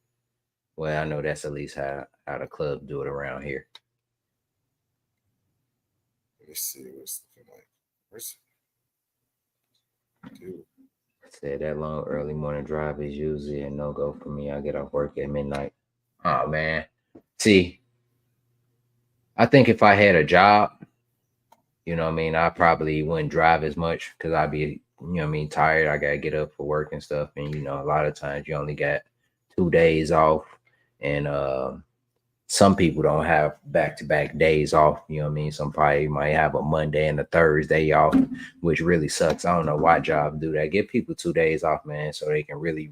Speaker 2: Well, I know that's at least how the clubs do it around here.
Speaker 1: Let me see what's looking like. Where's dude?
Speaker 2: Said that long early morning drive is usually a no go for me. I get off work at midnight. Oh man. See, I think if I had a job, you know what I mean, I probably wouldn't drive as much because I'd be, you know what I mean, tired. I gotta get up for work and stuff. And you know, a lot of times you only got 2 days off. And some people don't have back-to-back days off. You know what I mean? Some probably might have a Monday and a Thursday off, which really sucks. I don't know why jobs do that. Give people 2 days off, man, so they can really,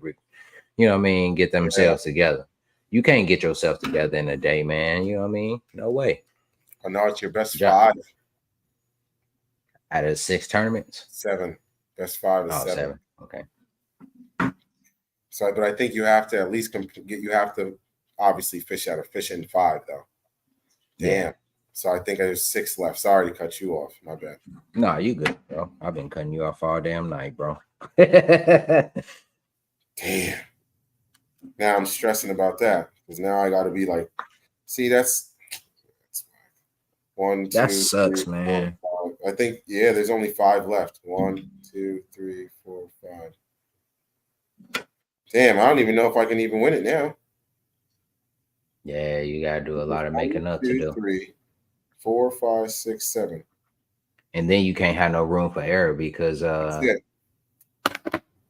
Speaker 2: you know what I mean, get themselves together. You can't get yourself together in a day, man. You know what I mean? No way.
Speaker 1: Oh, no, it's your best
Speaker 2: Job
Speaker 1: 5
Speaker 2: out of 6 tournaments.
Speaker 1: 7. Best 5 is 7.
Speaker 2: 7. Okay.
Speaker 1: So, but I think you have to at least you have to obviously fish in 5 though. Damn.
Speaker 2: Yeah.
Speaker 1: So I think there's 6 left. Sorry to cut you off. My bad.
Speaker 2: No, you good, bro. I've been cutting you off all damn night, bro.
Speaker 1: Damn. Now I'm stressing about that because now I got to be like, see, that's 1, 2,
Speaker 2: That sucks,
Speaker 1: 3,
Speaker 2: man.
Speaker 1: 4, 5. I think there's only 5 left. 1, 2, 3, 4, 5. Damn, I don't even know if I can even win it now.
Speaker 2: Yeah, you gotta do a lot of making up to
Speaker 1: 2,
Speaker 2: do.
Speaker 1: 3, 4, 5, 6, 7.
Speaker 2: And then you can't have no room for error because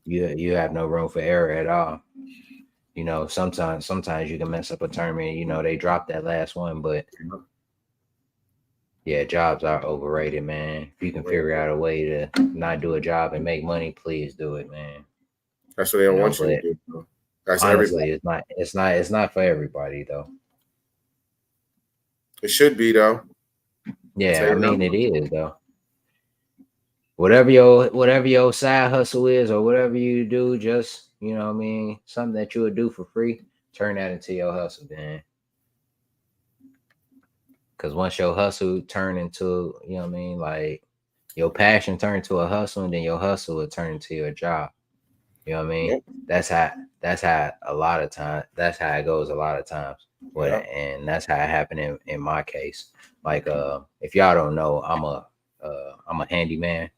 Speaker 2: you have no room for error at all. You know, sometimes you can mess up a tournament. You know, they drop that last one, but yeah, jobs are overrated, man. If you can figure out a way to not do a job and make money, please do it, man.
Speaker 1: That's what they don't want you to do. Bro. That's
Speaker 2: honestly,
Speaker 1: everybody.
Speaker 2: It's not for everybody though.
Speaker 1: It should be though.
Speaker 2: Yeah, I mean it is though. Whatever your side hustle is or whatever you do, just you know what I mean, something that you would do for free, turn that into your hustle, man. Because once your hustle turn into, you know what I mean, like your passion turn to a hustle, and then your hustle will turn into your job. You know what I mean?
Speaker 1: Yep.
Speaker 2: That's how a lot of times. That's how it goes a lot of times.
Speaker 1: Yep.
Speaker 2: And that's how it happened in my case. Like if y'all don't know, I'm a handyman.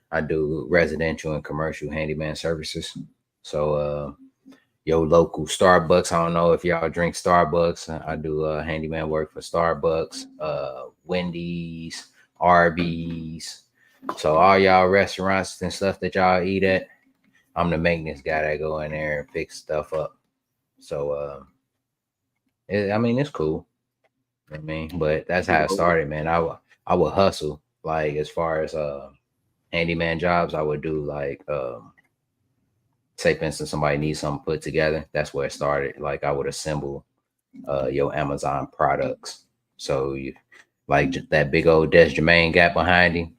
Speaker 2: I do residential and commercial handyman services. So your local Starbucks. I don't know if y'all drink Starbucks. I do handyman work for Starbucks, Wendy's, Arby's. So all y'all restaurants and stuff that y'all eat at, I'm the maintenance guy that go in there and fix stuff up. So I mean it's cool. I mean, but that's how it started, man. I would hustle like as far as handyman jobs. I would do like say for instance somebody needs something put together. That's where it started. Like I would assemble your Amazon products. So you like that big old desk Jermaine got behind him.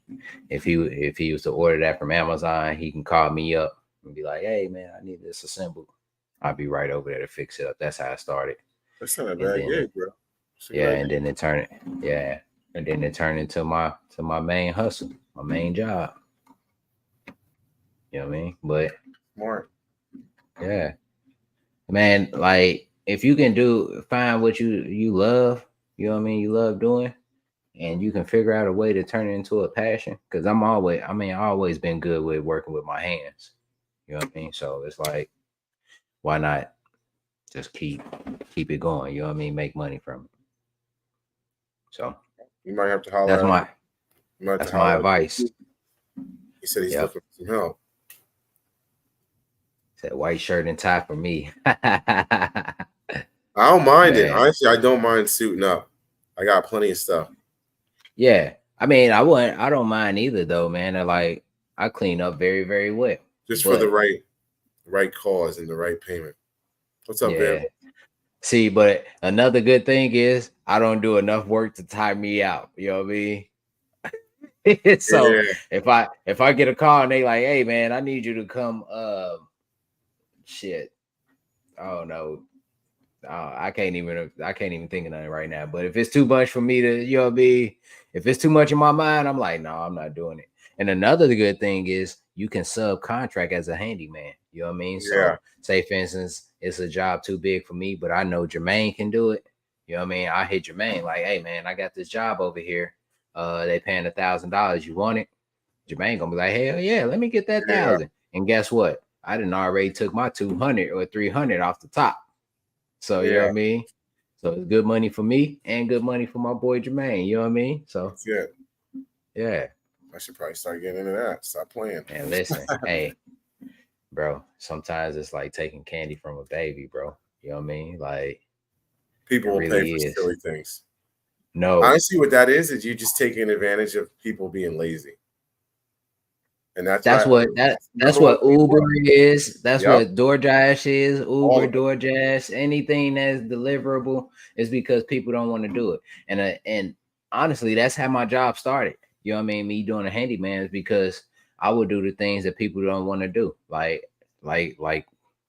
Speaker 2: If he was to order that from Amazon, he can call me up and be like, "Hey man, I need this assembled." I'll be right over there to fix it up. That's how I started.
Speaker 1: That's not a
Speaker 2: And
Speaker 1: bad
Speaker 2: then
Speaker 1: gig, bro.
Speaker 2: yeah, and then it turned yeah, and then it turned into my main hustle, my main job. You know what I mean? But
Speaker 1: Smart.
Speaker 2: yeah, man, like if you can find what you love, you know what I mean, you love doing, and you can figure out a way to turn it into a passion. Because I always been good with working with my hands. You know what I mean? So it's like, why not just keep it going? You know what I mean? Make money from it. So
Speaker 1: You might have to holler
Speaker 2: that's
Speaker 1: at him.
Speaker 2: my
Speaker 1: You might have to
Speaker 2: that's my
Speaker 1: holler at
Speaker 2: advice.
Speaker 1: him. He said he's
Speaker 2: Yep.
Speaker 1: looking for some help.
Speaker 2: Said white shirt and tie for me.
Speaker 1: I don't mind it.
Speaker 2: Man.
Speaker 1: Honestly, I don't mind suiting up. I got plenty of stuff.
Speaker 2: Yeah. I mean, I don't mind either though, man. I clean up very, very well.
Speaker 1: Just for the
Speaker 2: But
Speaker 1: right cause and the right payment. What's up,
Speaker 2: yeah.
Speaker 1: Variable?
Speaker 2: See, but another good thing is I don't do enough work to tie me out. You know what I mean? So
Speaker 1: Yeah.
Speaker 2: if I get a call and they like, hey man, I need you to come shit. I don't know. I can't even think of nothing right now. But if it's too much for me to, you know, if it's too much in my mind, I'm like, no, I'm not doing it. And another good thing is you can subcontract as a handyman. You know what I mean?
Speaker 1: Yeah.
Speaker 2: So say for instance, it's a job too big for me, but I know Jermaine can do it. You know what I mean? I hit Jermaine like, hey man, I got this job over here. They paying $1,000. You want it? Jermaine gonna be like, hell yeah, let me get that
Speaker 1: Yeah.
Speaker 2: 1,000. And guess what? I didn't already took my 200 or 300 off the top. So you know
Speaker 1: Yeah.
Speaker 2: what I mean? So it's good money for me and good money for my boy Jermaine. You know what I mean? So
Speaker 1: That's it.
Speaker 2: yeah.
Speaker 1: I should probably start getting into that. Stop playing.
Speaker 2: And listen, hey, bro, sometimes it's like taking candy from a baby, bro. You know what I mean? Like it
Speaker 1: People will pay
Speaker 2: really
Speaker 1: for
Speaker 2: is.
Speaker 1: silly things.
Speaker 2: No,
Speaker 1: Honestly, what that is you just taking advantage of people being lazy. And that's why
Speaker 2: that's what
Speaker 1: that's the
Speaker 2: that's
Speaker 1: number one
Speaker 2: what
Speaker 1: thing
Speaker 2: Uber
Speaker 1: for.
Speaker 2: is. That's
Speaker 1: Yep.
Speaker 2: what DoorDash is.
Speaker 1: All
Speaker 2: Uber,
Speaker 1: of it.
Speaker 2: DoorDash, anything that's deliverable is because people don't want to do it. And honestly, that's how my job started. You know what I mean? Me doing a handyman is because I would do the things that people don't want to do. Like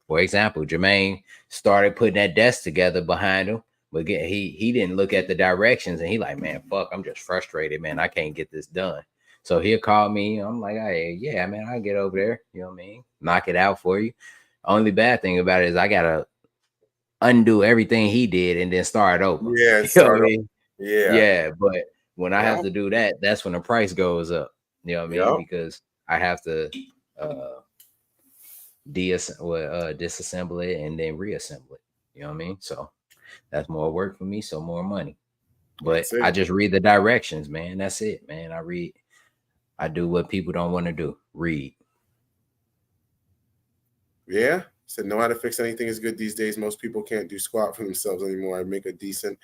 Speaker 2: for example, Jermaine started putting that desk together behind him, but he didn't look at the directions and he like, man, fuck, I'm just frustrated, man. I can't get this done. So he'll call me. I'm like, hey, yeah, man, I'll get over there. You know what I mean? Knock it out for you. Only bad thing about it is I gotta undo everything he did and then start over.
Speaker 1: Yeah,
Speaker 2: You know what I
Speaker 1: start up.
Speaker 2: mean?
Speaker 1: Yeah.
Speaker 2: Yeah, but when I have
Speaker 1: Yeah.
Speaker 2: to do that, that's when the price goes up. You know what I mean?
Speaker 1: Yep.
Speaker 2: Because I have to uh disassemble it and then reassemble it. You know what I mean? So that's more work for me, so more money. But
Speaker 1: That's
Speaker 2: I
Speaker 1: it.
Speaker 2: just read the directions, man. That's it, man. I do what people don't want to do. Read.
Speaker 1: Yeah. Said know how to fix anything is good these days. Most people can't do squat for themselves anymore. I make a decent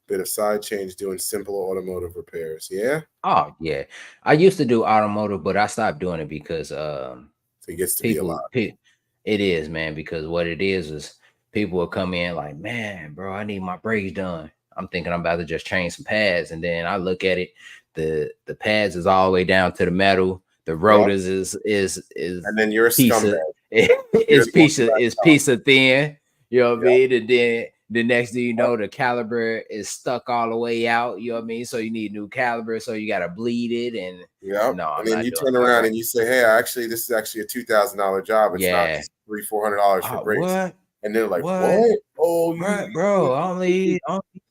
Speaker 1: bit of side change doing simple automotive repairs. Yeah.
Speaker 2: Oh yeah, I used to do automotive, but I stopped doing it because
Speaker 1: So it gets to be a
Speaker 2: people,
Speaker 1: lot.
Speaker 2: it is man. Because what it is people will come in like, man, bro, I need my brakes done. I'm thinking I'm about to just change some pads, and then I look at it, the pads is all the way down to the metal. The
Speaker 1: Yep.
Speaker 2: rotors is
Speaker 1: And then you're a
Speaker 2: piece of
Speaker 1: scumbag. You're
Speaker 2: is
Speaker 1: the one
Speaker 2: piece
Speaker 1: who
Speaker 2: of
Speaker 1: got
Speaker 2: is
Speaker 1: caught.
Speaker 2: piece of thin. You know what I
Speaker 1: Yep.
Speaker 2: mean? And then the next thing you
Speaker 1: Yep.
Speaker 2: know, the caliber is stuck all the way out. You know what I mean? So you need new caliber. So you gotta bleed it. And
Speaker 1: Yep.
Speaker 2: no,
Speaker 1: And
Speaker 2: I'm
Speaker 1: then
Speaker 2: not
Speaker 1: you
Speaker 2: doing
Speaker 1: turn
Speaker 2: all
Speaker 1: around
Speaker 2: that.
Speaker 1: and you say, "Hey, actually, this is actually a $2,000 job. It's not
Speaker 2: Yeah.
Speaker 1: just $300-400 for
Speaker 2: Oh,
Speaker 1: brakes."
Speaker 2: what?
Speaker 1: And they're like,
Speaker 2: What?
Speaker 1: "What? Oh,
Speaker 2: Bro, only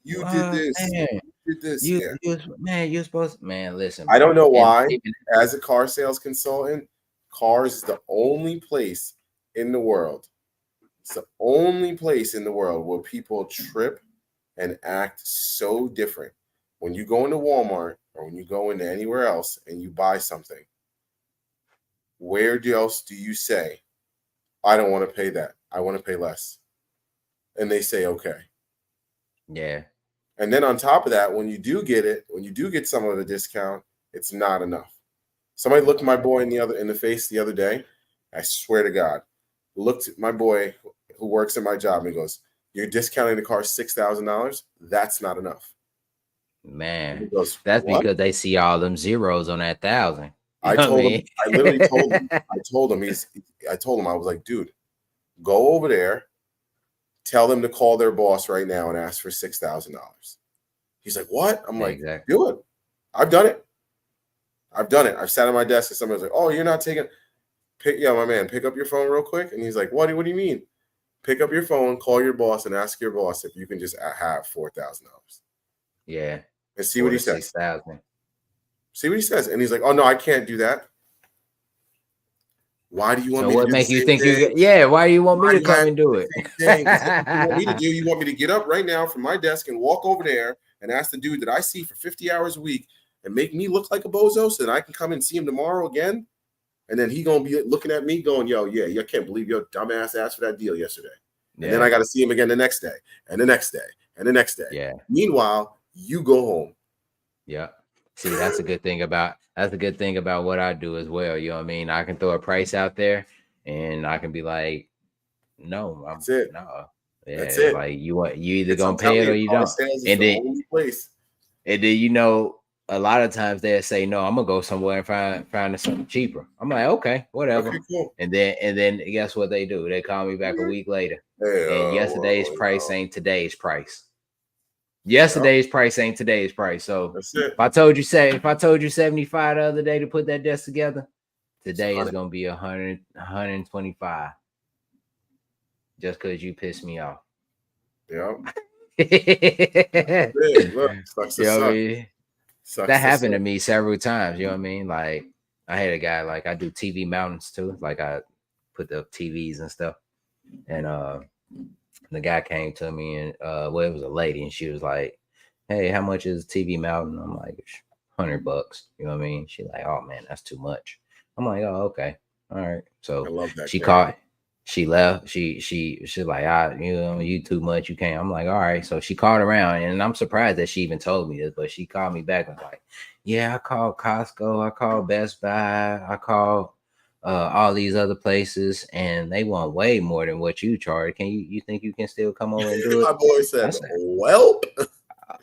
Speaker 1: you did this.
Speaker 2: man.
Speaker 1: You did this."
Speaker 2: You
Speaker 1: Yeah.
Speaker 2: man, you're supposed to, man, listen,
Speaker 1: I don't
Speaker 2: bro.
Speaker 1: know
Speaker 2: And
Speaker 1: why.
Speaker 2: even
Speaker 1: As a car sales consultant, cars is the only place in the world. It's the only place in the world where people trip and act so different. When you go into Walmart or when you go into anywhere else and you buy something, where else do you say, I don't want to pay that. I want to pay less. And they say, okay.
Speaker 2: Yeah.
Speaker 1: And then on top of that, when you do get it, when you do get some of the discount, it's not enough. Somebody looked my boy in the face the other day. I swear to God, looked at my boy who works at my job and he goes, "You're discounting the car $6,000? That's not enough." And he
Speaker 2: Man,
Speaker 1: goes,
Speaker 2: that's
Speaker 1: "What?"
Speaker 2: because they see all them zeros on that 1,000. You
Speaker 1: I
Speaker 2: know what I
Speaker 1: told him.
Speaker 2: mean?
Speaker 1: I literally told him. I told him. I was like, "Dude, go over there. Tell them to call their boss right now and ask for $6,000." He's like, "What?" I'm like,
Speaker 2: Exactly.
Speaker 1: "Do it. I've done it. I've done it. I've sat at my desk and somebody's like, 'Oh, you're not taking." Yeah, my man, pick up your phone real quick. And he's like, "What? What do you mean?" Pick up your phone, call your boss, and ask your boss if you can just have $4,000.
Speaker 2: Yeah.
Speaker 1: And see what
Speaker 2: 4
Speaker 1: he
Speaker 2: to
Speaker 1: says.
Speaker 2: 6,000.
Speaker 1: See what he says. And he's like, "Oh no, I can't do that." Why do you want
Speaker 2: So
Speaker 1: me to
Speaker 2: what
Speaker 1: do the
Speaker 2: make you
Speaker 1: same
Speaker 2: think
Speaker 1: thing?
Speaker 2: yeah, why do you want me
Speaker 1: Why
Speaker 2: to
Speaker 1: do you
Speaker 2: come
Speaker 1: have to
Speaker 2: and
Speaker 1: do
Speaker 2: do
Speaker 1: the
Speaker 2: it?
Speaker 1: same thing? Because what you want me to do, you want me to get up right now from my desk and walk over there and ask the dude that I see for 50 hours a week and make me look like a bozo so that I can come and see him tomorrow again? And then he gonna be looking at me going, "Yo, yeah, I can't believe your dumbass asked for that deal yesterday." And then I
Speaker 2: Yeah.
Speaker 1: got to see him again the next day, and the next day, and the next day.
Speaker 2: Yeah.
Speaker 1: Meanwhile, you go home.
Speaker 2: Yeah. See, that's a good thing about what I do as well. You know what I mean? I can throw a price out there and I can be like, no,
Speaker 1: That's it.
Speaker 2: no.
Speaker 1: That's
Speaker 2: Yeah,
Speaker 1: it.
Speaker 2: like you either
Speaker 1: I'm
Speaker 2: gonna pay
Speaker 1: telling
Speaker 2: it or
Speaker 1: you,
Speaker 2: you
Speaker 1: car
Speaker 2: don't.
Speaker 1: sales is
Speaker 2: And
Speaker 1: the
Speaker 2: then
Speaker 1: only place.
Speaker 2: a lot of times they'll say, no, I'm gonna go somewhere and find something cheaper. I'm like, okay, whatever.
Speaker 1: Okay, cool.
Speaker 2: And then guess what they do? They call me back a week later.
Speaker 1: Hey,
Speaker 2: And yesterday's price
Speaker 1: well,
Speaker 2: ain't today's price.
Speaker 1: yeah,
Speaker 2: Yesterday's price ain't today's price. So
Speaker 1: that's it.
Speaker 2: if I told you 75 the other day to put that desk together,
Speaker 1: It's
Speaker 2: today is gonna be 125 just because you pissed me off.
Speaker 1: Yeah.
Speaker 2: You
Speaker 1: Look, sucks to
Speaker 2: know what I
Speaker 1: suck.
Speaker 2: mean?
Speaker 1: Sucks
Speaker 2: That
Speaker 1: to
Speaker 2: happened to
Speaker 1: suck.
Speaker 2: me several times. You know what I mean? Like I had a guy, like I do TV mountains too. Like I put the TVs and stuff. And the guy came to me and well, it was a lady, and she was like, "Hey, how much is TV mountain?" I'm like, $100. You know what I mean? She like, "Oh man, that's too much." I'm like, "Oh, okay. All right."
Speaker 1: I
Speaker 2: So
Speaker 1: love that
Speaker 2: she
Speaker 1: camera.
Speaker 2: called, she left. She's like, you too much. You can't. I'm like, all right. So she called around, and I'm surprised that she even told me this, but she called me back and was like, yeah, I called Costco, I called Best Buy, I called all these other places, and they want way more than what you charge. You think you can still come over and do
Speaker 1: My
Speaker 2: it?
Speaker 1: boy
Speaker 2: I
Speaker 1: said,
Speaker 2: said,
Speaker 1: "Well,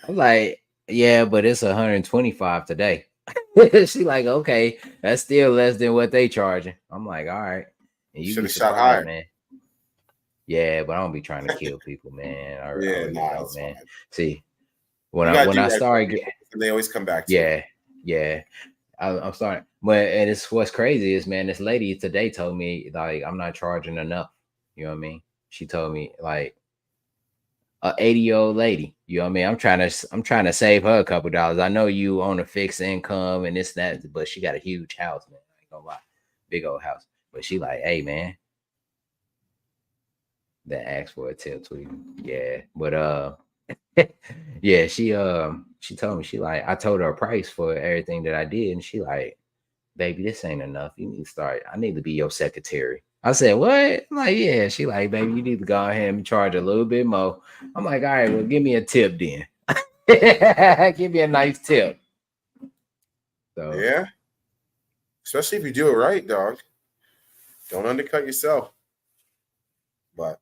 Speaker 2: I'm like, yeah, but it's 125 today. She like, okay, that's still less than what they charging. I'm like, all right. And you'd
Speaker 1: should
Speaker 2: be
Speaker 1: have shot
Speaker 2: surprised,
Speaker 1: higher."
Speaker 2: man. Yeah, but I don't be trying to kill people, man. I
Speaker 1: Yeah,
Speaker 2: really
Speaker 1: nah,
Speaker 2: don't,
Speaker 1: it's
Speaker 2: man.
Speaker 1: fine.
Speaker 2: See,
Speaker 1: You gotta
Speaker 2: when
Speaker 1: do
Speaker 2: I
Speaker 1: right for
Speaker 2: started
Speaker 1: people, and they always come back to you.
Speaker 2: yeah, yeah. I'm starting. But and it's what's crazy is, man, this lady today told me like I'm not charging enough. You know what I mean? She told me like a 80-year-old lady. You know what I mean? I'm trying to save her a couple dollars. I know you own a fixed income and this that, but she got a huge house, man. I ain't gonna lie, big old house. But she like, hey, man, that asked for a tip, tweet. Yeah, but yeah, she told me she like I told her a price for everything that I did, and she like, baby, this ain't enough. You need to start. I need to be your secretary. I said, what? I'm like, yeah. She like, baby, you need to go ahead and charge a little bit more. I'm like, all right, well, give me a tip then. Give me a nice tip. So
Speaker 1: Yeah, especially if you do it right, dog. Don't undercut yourself. But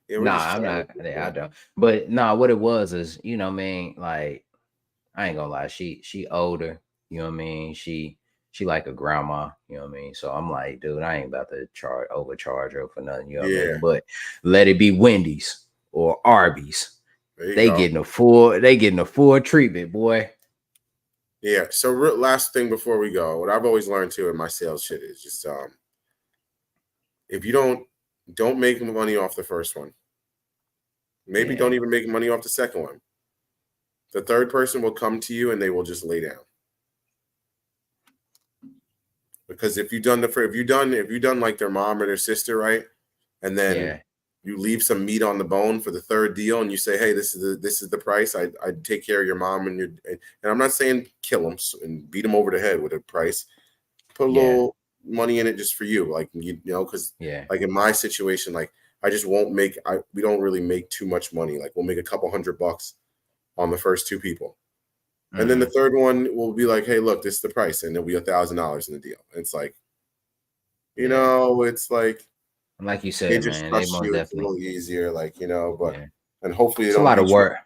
Speaker 1: yeah, we're
Speaker 2: nah,
Speaker 1: just
Speaker 2: I'm
Speaker 1: trying
Speaker 2: not.
Speaker 1: to.
Speaker 2: Yeah, I don't. But nah, what it was is, you know, what I mean, like I ain't gonna lie, she older, you know what I mean? She like a grandma, you know what I mean? So I'm like, dude, I ain't about to overcharge her for nothing, you know what I
Speaker 1: Yeah,
Speaker 2: mean? But let it be Wendy's or Arby's.
Speaker 1: there you
Speaker 2: They
Speaker 1: go.
Speaker 2: getting a full treatment, boy.
Speaker 1: Yeah. So last thing before we go, what I've always learned too in my sales shit is just if you don't make money off the first one, maybe don't
Speaker 2: Yeah.
Speaker 1: even make money off the second one. The third person will come to you and they will just lay down. because if you done like their mom or their sister, right, and then
Speaker 2: Yeah.
Speaker 1: you leave some meat on the bone for the third deal, and you say, "Hey, this is the price. I'd take care of your mom and I'm not saying kill them and beat them over the head with a price. Put a
Speaker 2: Yeah.
Speaker 1: little money in it just for you, like because
Speaker 2: Yeah.
Speaker 1: like in my situation, like I just won't make. We don't really make too much money. Like we'll make a couple $100 on the first two people, and then the
Speaker 2: Hmm.
Speaker 1: third one will be like, "Hey, look, this is the price," and there'll be $1,000 in the deal. And it's like,
Speaker 2: Yeah.
Speaker 1: it's like
Speaker 2: And like you
Speaker 1: they
Speaker 2: said,
Speaker 1: just
Speaker 2: man, they
Speaker 1: trust
Speaker 2: most
Speaker 1: you. It's a
Speaker 2: definitely.
Speaker 1: little easier, like but
Speaker 2: Yeah.
Speaker 1: and hopefully they
Speaker 2: It's a
Speaker 1: don't
Speaker 2: lot of
Speaker 1: beat you.
Speaker 2: word.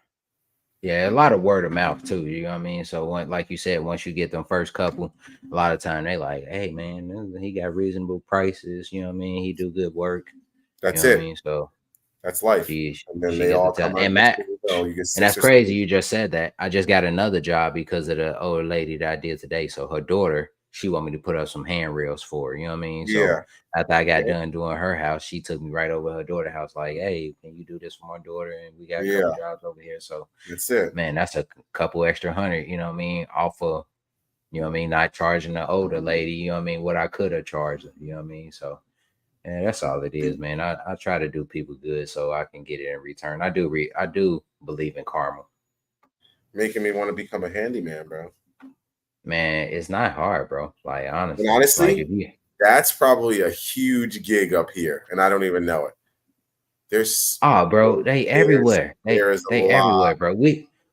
Speaker 2: Yeah, a lot of word of mouth too. You know what I mean? So like you said, once you get them first couple, a lot of time they like, hey man, he got reasonable prices. You know what I mean? He do good work. You
Speaker 1: That's
Speaker 2: know what I
Speaker 1: it.
Speaker 2: mean? So
Speaker 1: That's life.
Speaker 2: she
Speaker 1: And then
Speaker 2: she
Speaker 1: they
Speaker 2: get the
Speaker 1: all
Speaker 2: tell.
Speaker 1: come out
Speaker 2: And
Speaker 1: next
Speaker 2: Matt,
Speaker 1: thing you know, you get
Speaker 2: and that's
Speaker 1: six or
Speaker 2: crazy.
Speaker 1: seven.
Speaker 2: You just said that. I just got another job because of the older lady that I did today. So her daughter, she want me to put up some handrails for her. You know what I mean? So
Speaker 1: Yeah.
Speaker 2: after I got
Speaker 1: Yeah.
Speaker 2: done doing her house, she took me right over her daughter's house. Like, hey, can you do this for my daughter? And we got a couple
Speaker 1: Yeah.
Speaker 2: jobs over here. So
Speaker 1: That's it.
Speaker 2: man, that's a couple extra hundred. You know what I mean? Off of not charging the older lady. You know what I mean? What I could have charged her. You know what I mean? So. Yeah, that's all it is, man. I try to do people good so I can get it in return. I do believe in karma.
Speaker 1: Making me want to become a handyman, bro.
Speaker 2: Man, it's not hard, bro. Like
Speaker 1: And
Speaker 2: honestly. Like
Speaker 1: honestly,
Speaker 2: if you
Speaker 1: that's probably a huge gig up here, and I don't even know it. There's
Speaker 2: Oh, bro, they
Speaker 1: there's
Speaker 2: everywhere.
Speaker 1: there's a
Speaker 2: They
Speaker 1: lot
Speaker 2: everywhere, bro.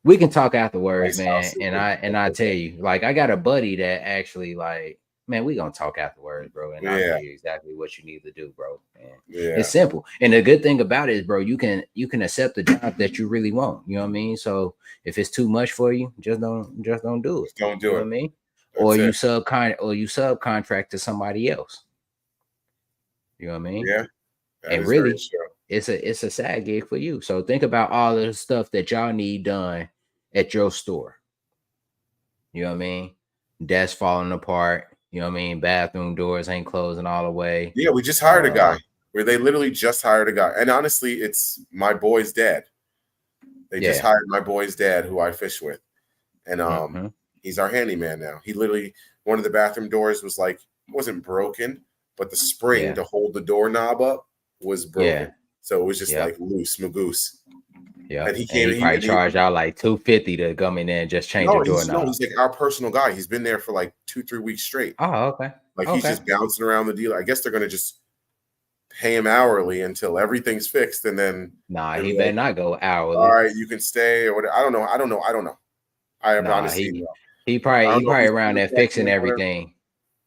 Speaker 2: We can talk
Speaker 1: of
Speaker 2: afterwards,
Speaker 1: nice
Speaker 2: man.
Speaker 1: houses.
Speaker 2: And I tell you, like I got a buddy that actually like, man, we gonna talk afterwards, bro. And I'll tell
Speaker 1: Yeah.
Speaker 2: you exactly what you need to do, bro. And it's
Speaker 1: Yeah.
Speaker 2: simple. And the good thing about it is, bro, you can accept the job that you really want. You know what I mean? So if it's too much for you, just don't do it.
Speaker 1: Just don't
Speaker 2: You
Speaker 1: do
Speaker 2: know what
Speaker 1: it.
Speaker 2: I mean?
Speaker 1: That's it.
Speaker 2: Or you subcontract to somebody else. You know what I mean?
Speaker 1: Yeah. That
Speaker 2: And
Speaker 1: is very
Speaker 2: really,
Speaker 1: true.
Speaker 2: it's a sad gig for you. So think about all of the stuff that y'all need done at your store. You know what I mean? Desk falling apart. You know what I mean? Bathroom doors ain't closing all the way.
Speaker 1: Yeah, we just hired a
Speaker 2: Uh
Speaker 1: guy where they literally just hired a guy. And honestly, it's my boy's dad. They just
Speaker 2: yeah.
Speaker 1: hired my boy's dad who I fish with. And
Speaker 2: Hmm.
Speaker 1: he's our handyman now. He literally one of the bathroom doors was like wasn't broken, but the spring
Speaker 2: Yeah.
Speaker 1: to hold the doorknob up was
Speaker 2: Yeah.
Speaker 1: broken. So it was just
Speaker 2: Yeah.
Speaker 1: like loose, magoose.
Speaker 2: Yeah.
Speaker 1: And he
Speaker 2: And
Speaker 1: came
Speaker 2: he
Speaker 1: and he,
Speaker 2: probably
Speaker 1: and he
Speaker 2: charged out like 250 to come in there and just change a
Speaker 1: no,
Speaker 2: doorknob.
Speaker 1: he's like our personal guy. He's been there for like 2-3 weeks straight.
Speaker 2: Oh, okay.
Speaker 1: Like he's
Speaker 2: Okay.
Speaker 1: just bouncing around the dealer. I guess they're gonna just pay him hourly until everything's fixed, and then
Speaker 2: Nah,
Speaker 1: they'll
Speaker 2: he
Speaker 1: be
Speaker 2: better
Speaker 1: like,
Speaker 2: not go
Speaker 1: "All
Speaker 2: hourly.
Speaker 1: right, you can stay," or whatever. I don't know. I don't know. I don't know. I have
Speaker 2: Nah,
Speaker 1: honestly no.
Speaker 2: he
Speaker 1: I don't know if
Speaker 2: probably
Speaker 1: he's
Speaker 2: around there
Speaker 1: contracting
Speaker 2: fixing
Speaker 1: or whatever.
Speaker 2: everything.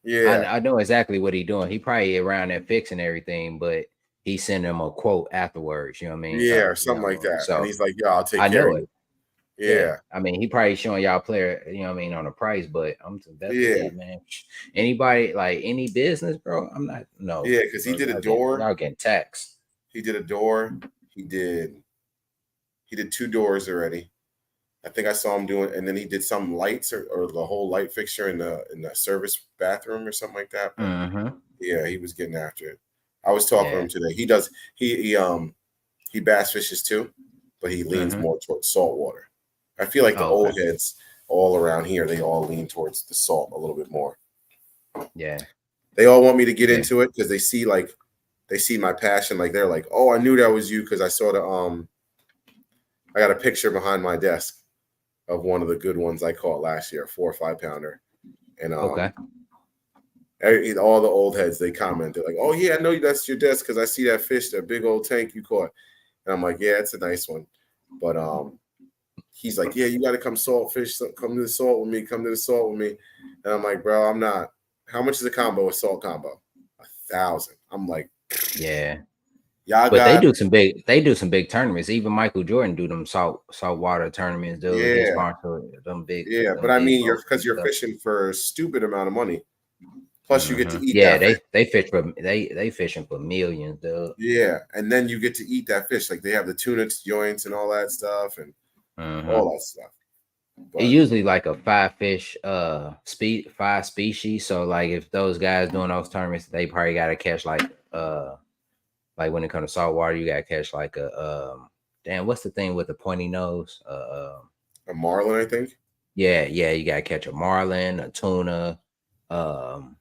Speaker 1: Yeah,
Speaker 2: I know exactly what he doing. He probably around there fixing everything, but he sent him a quote afterwards. You know what I mean?
Speaker 1: yeah, or
Speaker 2: You
Speaker 1: something
Speaker 2: know what
Speaker 1: like
Speaker 2: I mean?
Speaker 1: that. And
Speaker 2: So
Speaker 1: he's like, "Yeah, I'll take
Speaker 2: I
Speaker 1: care of
Speaker 2: know
Speaker 1: you."
Speaker 2: it. Yeah.
Speaker 1: Yeah,
Speaker 2: I mean, he probably showing y'all player, you know what I mean, on the price, but I'm to best
Speaker 1: yeah,
Speaker 2: believe, man. Anybody like any business, bro? I'm not no,
Speaker 1: yeah. Because he
Speaker 2: bro.
Speaker 1: did a door.
Speaker 2: Y'all getting taxed.
Speaker 1: He did a door. He did. He did 2 doors already. I think I saw him doing, and then he did some lights or the whole light fixture in the service bathroom or something like that. But
Speaker 2: Mm-hmm.
Speaker 1: yeah, he was getting after it. I was talking to
Speaker 2: Yeah.
Speaker 1: him today. He does he bass fishes too, but he leans
Speaker 2: Mm-hmm.
Speaker 1: more towards salt water. I feel like the
Speaker 2: Oh, okay.
Speaker 1: old heads all around here, they all lean towards the salt a little bit more.
Speaker 2: Yeah.
Speaker 1: They all want me to get
Speaker 2: Yeah.
Speaker 1: into it because they see my passion. Like they're like, oh, I knew that was you because I saw the I got a picture behind my desk of one of the good ones I caught last year, 4 or 5 pounder, and
Speaker 2: Okay.
Speaker 1: all the old heads they commented like, oh yeah, I know that's your desk because I see that fish, that big old tank you caught, and I'm like, yeah, it's a nice one, but he's like, yeah, you got to come salt fish, come to the salt with me, come to the salt with me, and I'm like, bro, I'm not. How much is a combo? A salt combo? 1,000. I'm like,
Speaker 2: Yeah.
Speaker 1: y'all
Speaker 2: But
Speaker 1: got
Speaker 2: they do some big tournaments. Even Michael Jordan do them saltwater tournaments, dude. He
Speaker 1: yeah,
Speaker 2: sponsor
Speaker 1: yeah, but
Speaker 2: them
Speaker 1: I
Speaker 2: big
Speaker 1: mean, you're
Speaker 2: boats
Speaker 1: because
Speaker 2: and
Speaker 1: you're
Speaker 2: stuff.
Speaker 1: fishing for a stupid amount of money. Plus, you get to
Speaker 2: Hmm.
Speaker 1: eat
Speaker 2: Yeah,
Speaker 1: that fish.
Speaker 2: they fish for they fishing for millions, dude.
Speaker 1: Yeah, and then you get to eat that fish. Like they have the tuna joints and all that stuff, and
Speaker 2: Hmm.
Speaker 1: all that stuff.
Speaker 2: It
Speaker 1: But
Speaker 2: usually like a five species. So like if those guys doing those tournaments, they probably gotta catch like when it comes to saltwater, you gotta catch like a damn, what's the thing with the pointy nose?
Speaker 1: a marlin, I think.
Speaker 2: Yeah, you gotta catch a marlin, a tuna, um,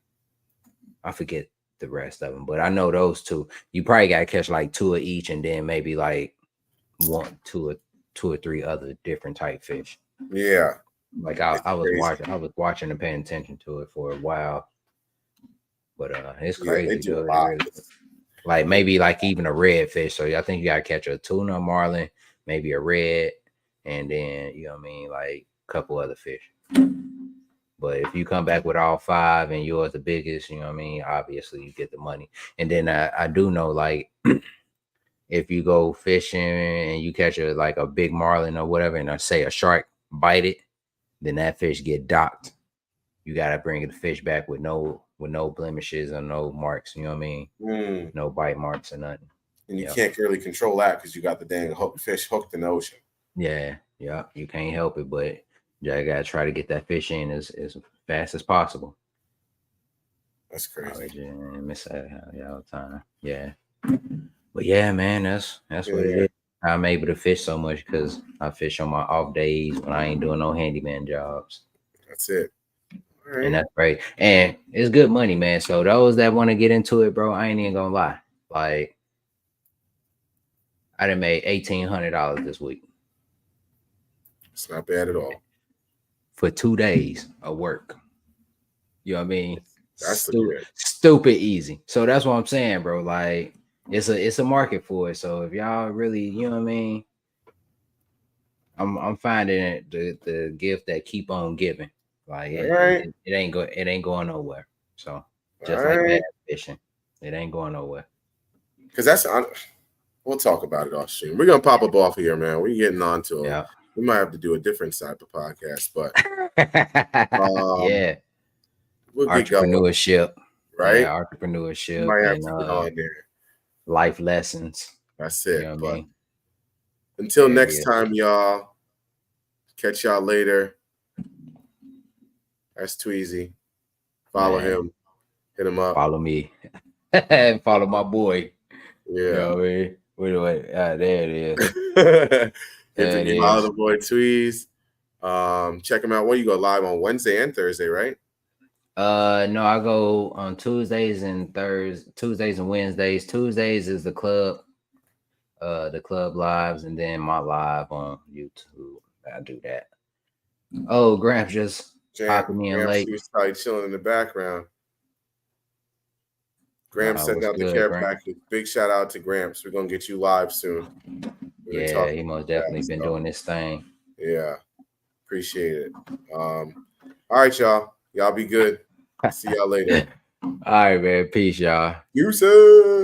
Speaker 2: I forget the rest of them, but I know those two. You probably gotta catch like 2 of each, and then maybe like two or three other different type fish.
Speaker 1: Yeah.
Speaker 2: Like
Speaker 1: It's
Speaker 2: I was
Speaker 1: crazy.
Speaker 2: watching and paying attention to it for a while. But it's
Speaker 1: Yeah, they
Speaker 2: crazy,
Speaker 1: do a
Speaker 2: dude. It
Speaker 1: lot.
Speaker 2: really like maybe like even a red fish. So I think you gotta catch a tuna, marlin, maybe a red, and then you know what I mean, like a couple other fish. But if you come back with all 5 and yours the biggest, you know what I mean, obviously you get the money. And then I do know like if you go fishing and you catch like a big marlin or whatever, and I say a shark bite it, then that fish get docked. You gotta bring the fish back with no blemishes or no marks. You know what I mean?
Speaker 1: Mm.
Speaker 2: No bite marks or nothing.
Speaker 1: And you can't really control that because you got the dang fish hooked in the ocean.
Speaker 2: Yeah, you can't help it, but you gotta try to get that fish in as fast as possible.
Speaker 1: That's crazy.
Speaker 2: I miss that all the time. Yeah, but yeah, man, that's what it is. I'm able to fish so much because I fish on my off days when I ain't doing no handyman jobs.
Speaker 1: That's it. All right.
Speaker 2: And that's great. And it's good money, man. So those that want to get into it, bro, I ain't even gonna lie. Like I done made $1,800 this week.
Speaker 1: It's not bad at all.
Speaker 2: For 2 days of work. You know what I mean?
Speaker 1: That's
Speaker 2: stupid easy. So that's what I'm saying, bro. Like it's a market for it. So if y'all really, you know what I mean, I'm finding it the gift that keep on giving. Like it ain't going nowhere. So just like bass fishing, it ain't going nowhere.
Speaker 1: Because we'll talk about it off stream. We're gonna pop up off here, man. We're getting on to it. Yeah. We might have to do a different type of podcast, but
Speaker 2: yeah,
Speaker 1: we'll
Speaker 2: entrepreneurship,
Speaker 1: right?
Speaker 2: Yeah, entrepreneurship and life lessons.
Speaker 1: That's it.
Speaker 2: You know what I mean?
Speaker 1: Until next time, y'all. Catch y'all later. That's Tweezy. Follow him. Hit him up.
Speaker 2: Follow me. And follow my boy.
Speaker 1: Yeah.
Speaker 2: You know what I mean? Wait. There it is.
Speaker 1: Follow the boy Tweez. Check him out. What, you go live on Wednesday and Thursday, right?
Speaker 2: No, I go on Tuesdays and Wednesdays. Tuesdays is the club lives, and then my live on YouTube. I do that. Oh, Gramps just popping me in late.
Speaker 1: He was probably chilling in the background. Gramps sent out the care package. Big shout out to Gramps. We're gonna get you live soon.
Speaker 2: Yeah, he most definitely been doing this thing.
Speaker 1: Yeah, appreciate it. All right, y'all. Y'all be good. See y'all later.
Speaker 2: All right, man. Peace, y'all.
Speaker 1: You, sir.